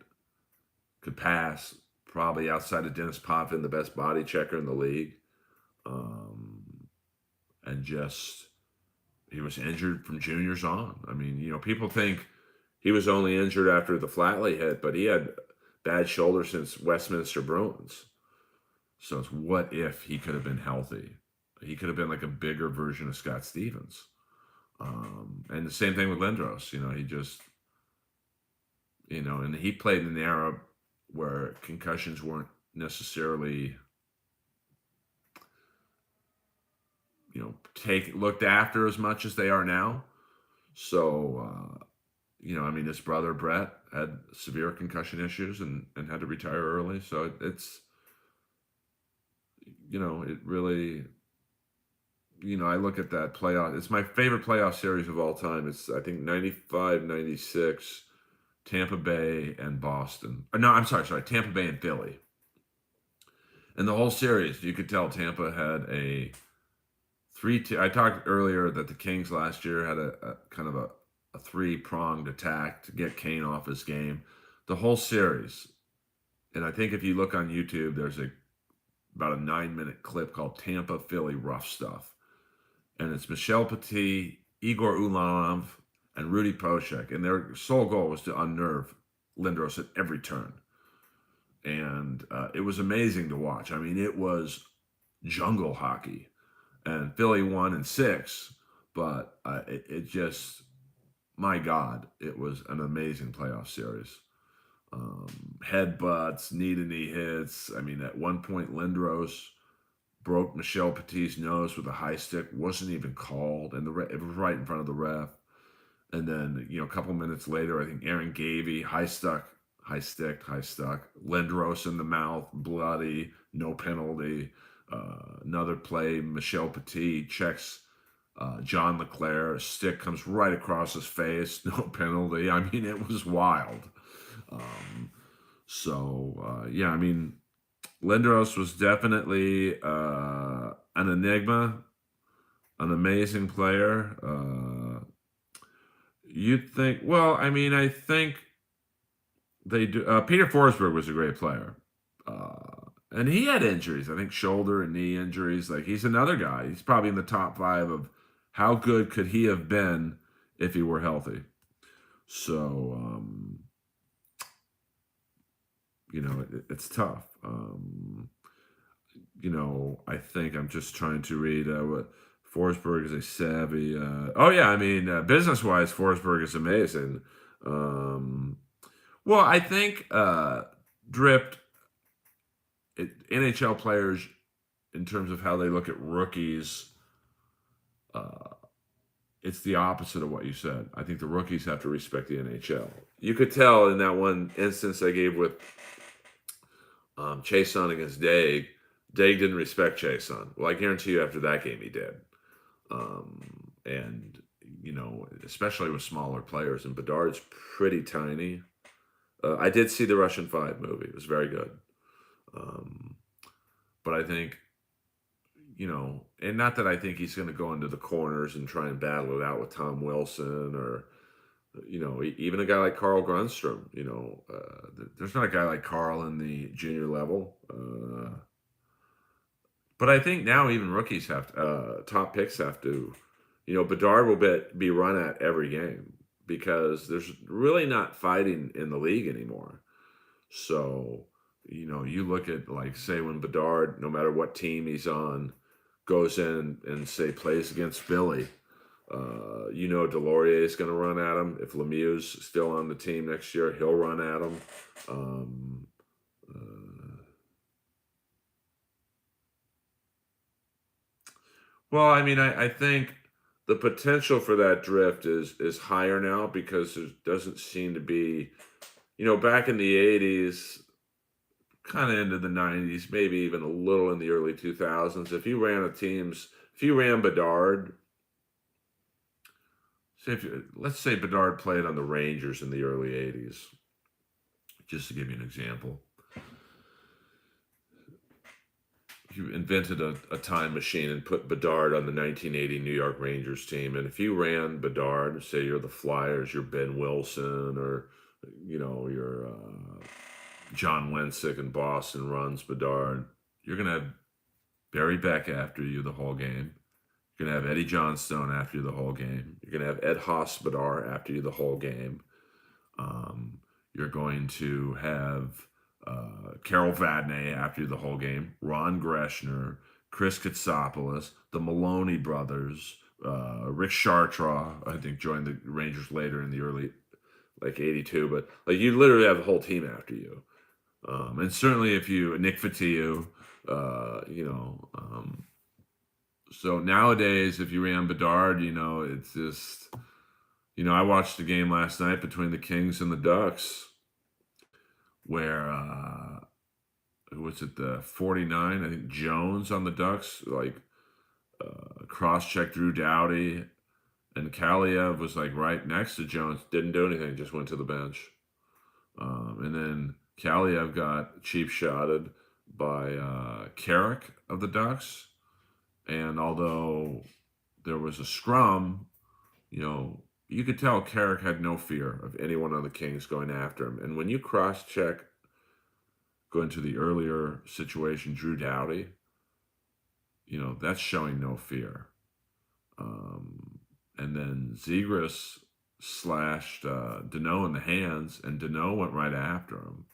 could pass, probably outside of Dennis Potvin, the best body checker in the league. And just, he was injured from juniors on. I mean, people think he was only injured after the Flatley hit, but he had bad shoulder since Westminster Bruins. So it's what if he could have been healthy? He could have been like a bigger version of Scott Stevens. And the same thing with Lindros. He just, and he played in an era where concussions weren't necessarily, looked after as much as they are now. So, his brother Brett had severe concussion issues and had to retire early. So it's, it really, I look at that playoff. It's my favorite playoff series of all time. It's, I think, 95, 96, Tampa Bay and Boston. No, I'm sorry, Tampa Bay and Philly. And the whole series, you could tell Tampa had a I talked earlier that the Kings last year had a kind of a 3-pronged attack to get Kane off his game. The whole series, and I think if you look on YouTube, there's about a 9-minute clip called Tampa Philly Rough Stuff. And it's Michel Petit, Igor Ulanov, and Rudy Poshek. And their sole goal was to unnerve Lindros at every turn. And it was amazing to watch. I mean, it was jungle hockey. And Philly won in 6, but it just, my God, it was an amazing playoff series. Headbutts, knee-to-knee hits. I mean, at one point, Lindros broke Michel Petit's nose with a high stick, wasn't even called, and it was right in front of the ref. And then, a couple minutes later, I think Aaron Gavey, high stick, Lindros in the mouth, bloody, no penalty. Another play, Michel Petit checks John LeClaire, a stick comes right across his face, no penalty. I mean, it was wild. Yeah, I mean, Lindros was definitely an enigma, an amazing player. You'd think, well, I mean, I think they do. Peter Forsberg was a great player. And he had injuries, I think shoulder and knee injuries. Like, he's another guy. He's probably in the top 5 of how good could he have been if he were healthy. So, it's tough. I think I'm just trying to read what Forsberg is a savvy. Oh yeah, I mean, business wise, Forsberg is amazing. Um, well, I think Drift NHL players, in terms of how they look at rookies, uh, it's the opposite of what you said. I think the rookies have to respect the NHL. You could tell in that one instance I gave with Chason against Daig. Daig didn't respect Chason. Well, I guarantee you after that game he did. And, especially with smaller players. And Bedard's pretty tiny. I did see the Russian 5 movie. It was very good. But I think, and not that I think he's going to go into the corners and try and battle it out with Tom Wilson or, even a guy like Carl Grunstrom. There's not a guy like Carl in the junior level. But I think now even rookies have top picks have to, Bedard will be run at every game because there's really not fighting in the league anymore. So, you look at, like, say when Bedard, no matter what team he's on, goes in and say plays against Billy, Delorier is going to run at him. If Lemieux's still on the team next year, he'll run at him. Well, I mean, I think the potential for that drift is higher now because there doesn't seem to be, back in the 80s, kind of into the 90s, maybe even a little in the early 2000s. If you ran Bedard, let's say Bedard played on the Rangers in the early 80s, just to give you an example. You invented a time machine and put Bedard on the 1980 New York Rangers team. And if you ran Bedard, say you're the Flyers, you're Ben Wilson, or, you're John Wensick in Boston runs Bedard, you're going to have Barry Beck after you the whole game. You're going to have Eddie Johnstone after you the whole game. You're going to have Ed Hospodar after you the whole game. You're going to have Carol Vadnais after you the whole game. Ron Greshner, Chris Katsopoulos, the Maloney brothers, Rick Chartraw, I think, joined the Rangers later in the early, like 82. But, like, you literally have the whole team after you. And certainly if Nick Fotiu, so nowadays, if you ran Bedard, it's just, I watched the game last night between the Kings and the Ducks where, was it the 49? I think Jones on the Ducks, like, cross-checked Drew Doughty, and Kaliev was, like, right next to Jones, didn't do anything, just went to the bench. And then Kaliev got cheap-shotted by Carrick of the Ducks. And although there was a scrum, you could tell Carrick had no fear of anyone on the Kings going after him. And when you cross-check, going to the earlier situation, Drew Doughty, that's showing no fear. And then Zegras slashed Deneau in the hands, and Deneau went right after him.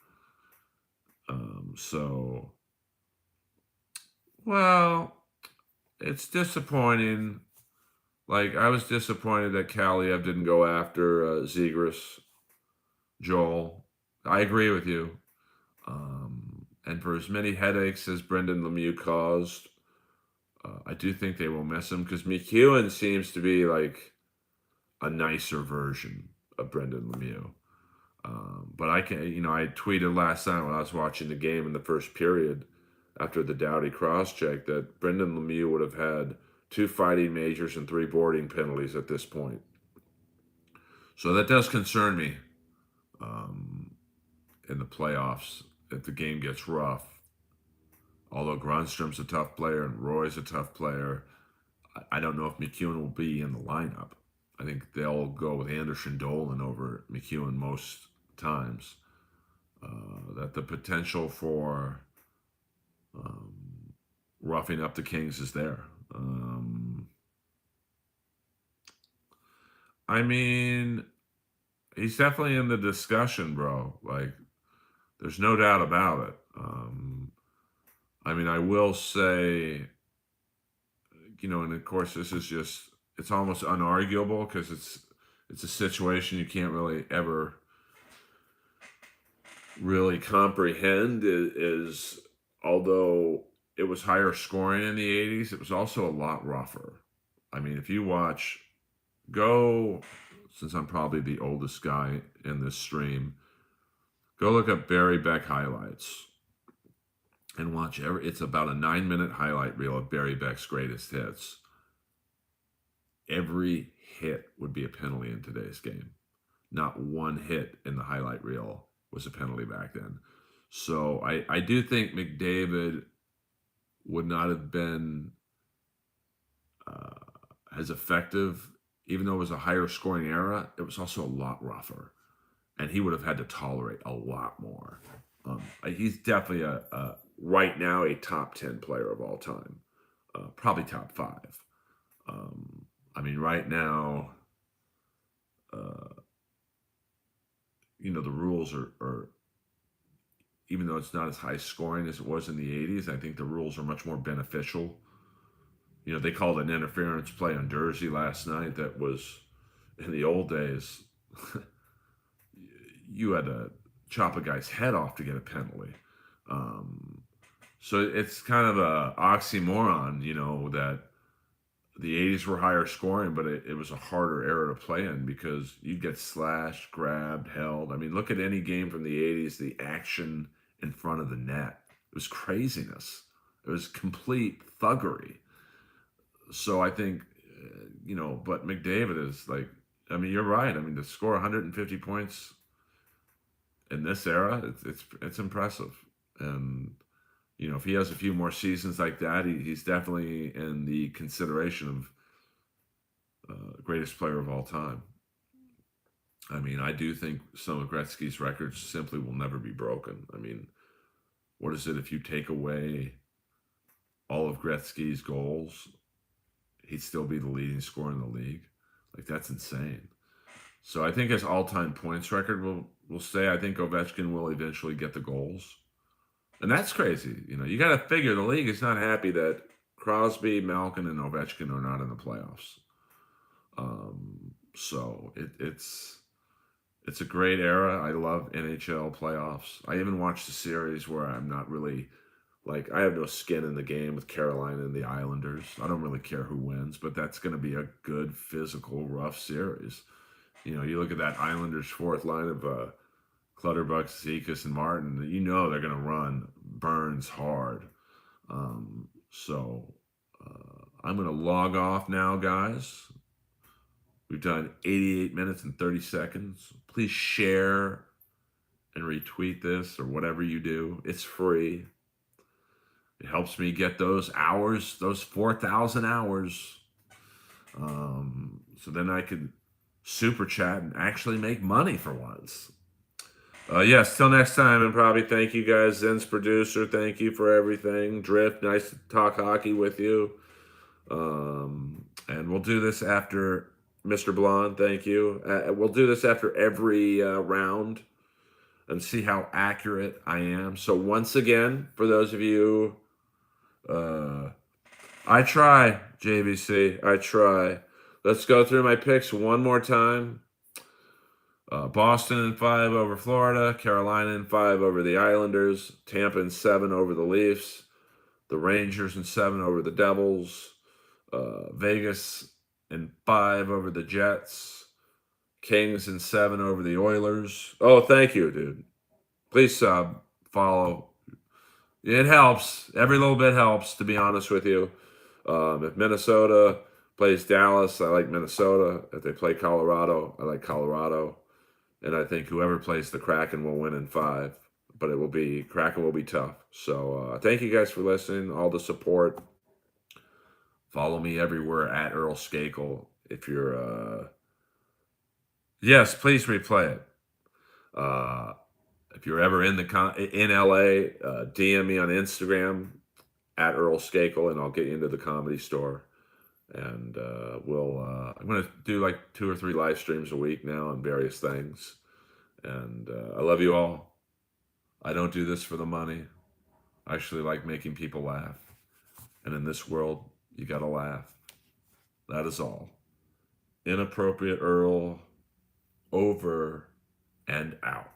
Well, it's disappointing. Like, I was disappointed that Kaliev didn't go after Zegras, Joel. I agree with you. And for as many headaches as Brendan Lemieux caused, I do think they will miss him because McEwen seems to be like a nicer version of Brendan Lemieux. But I tweeted last night when I was watching the game in the first period after the Doughty cross-check that Brendan Lemieux would have had 2 fighting majors, and 3 boarding penalties at this point. So that does concern me in the playoffs if the game gets rough. Although Grunstrom's a tough player and Roy's a tough player, I don't know if McEwen will be in the lineup. I think they'll go with Anderson Dolan over McEwen most times. That the potential for roughing up the Kings is there. I mean, he's definitely in the discussion, bro. Like, there's no doubt about it. I mean, I will say, and of course, this is just, it's almost unarguable because it's a situation you can't really ever really comprehend is although it was higher scoring in the 80s, it was also a lot rougher. I mean, if you watch, since I'm probably the oldest guy in this stream, go look up Barry Beck highlights and watch it's about a 9-minute highlight reel of Barry Beck's greatest hits. Every hit would be a penalty in today's game. Not one hit in the highlight reel was a penalty back then. So I do think McDavid would not have been as effective, even though it was a higher scoring era. It was also a lot rougher, and he would have had to tolerate a lot more. He's definitely right now a top 10 player of all time, probably top 5. I mean, right now, the rules are, even though it's not as high scoring as it was in the 80s, I think the rules are much more beneficial. They called an interference play on Jersey last night that was, in the old days, you had to chop a guy's head off to get a penalty. So it's kind of a oxymoron, that the 80s were higher scoring, but it was a harder era to play in because you'd get slashed, grabbed, held. I mean, look at any game from the 80s, the action in front of the net. It was craziness. It was complete thuggery. So I think, but McDavid is like, I mean, you're right. I mean, to score 150 points in this era, it's impressive. And, if he has a few more seasons like that, he's definitely in the consideration of greatest player of all time. I mean, I do think some of Gretzky's records simply will never be broken. I mean, what is it if you take away all of Gretzky's goals? He'd still be the leading scorer in the league. Like, that's insane. So I think his all-time points record will stay. I think Ovechkin will eventually get the goals. And that's crazy. You got to figure the league is not happy that Crosby, Malkin, and Ovechkin are not in the playoffs. So it's a great era. I love NHL playoffs. I even watched a series where I'm not really, I have no skin in the game with Carolina and the Islanders. I don't really care who wins, but that's going to be a good, physical, rough series. You look at that Islanders fourth line of Clutterbuck, Zekas, and Martin. They're going to run Burns hard. So I'm going to log off now, guys. We've done 88 minutes and 30 seconds. Please share and retweet this or whatever you do. It's free. It helps me get those hours, those 4,000 hours. So then I could super chat and actually make money for once. Yes, till next time, and probably thank you guys. Zen's producer, thank you for everything. Drift, nice to talk hockey with you. And we'll do this after Mr. Blonde, thank you. We'll do this after every round and see how accurate I am. So once again, for those of you, I try, JVC, I try. Let's go through my picks one more time. Boston in 5 over Florida, Carolina in 5 over the Islanders, Tampa in 7 over the Leafs, the Rangers in 7 over the Devils, Vegas in 5 over the Jets, Kings in 7 over the Oilers. Oh, thank you, dude. Please sub, follow. It helps. Every little bit helps, to be honest with you. If Minnesota plays Dallas, I like Minnesota. If they play Colorado, I like Colorado. And I think whoever plays the Kraken will win in 5. But Kraken will be tough. So thank you guys for listening, all the support. Follow me everywhere at Earl Skakel. If you're, yes, please replay it. If you're ever in LA, DM me on Instagram at Earl Skakel, and I'll get you into the Comedy Store. And I'm going to do like 2 or 3 live streams a week now on various things. And I love you all. I don't do this for the money. I actually like making people laugh. And in this world, you got to laugh. That is all. Inappropriate Earl, over and out.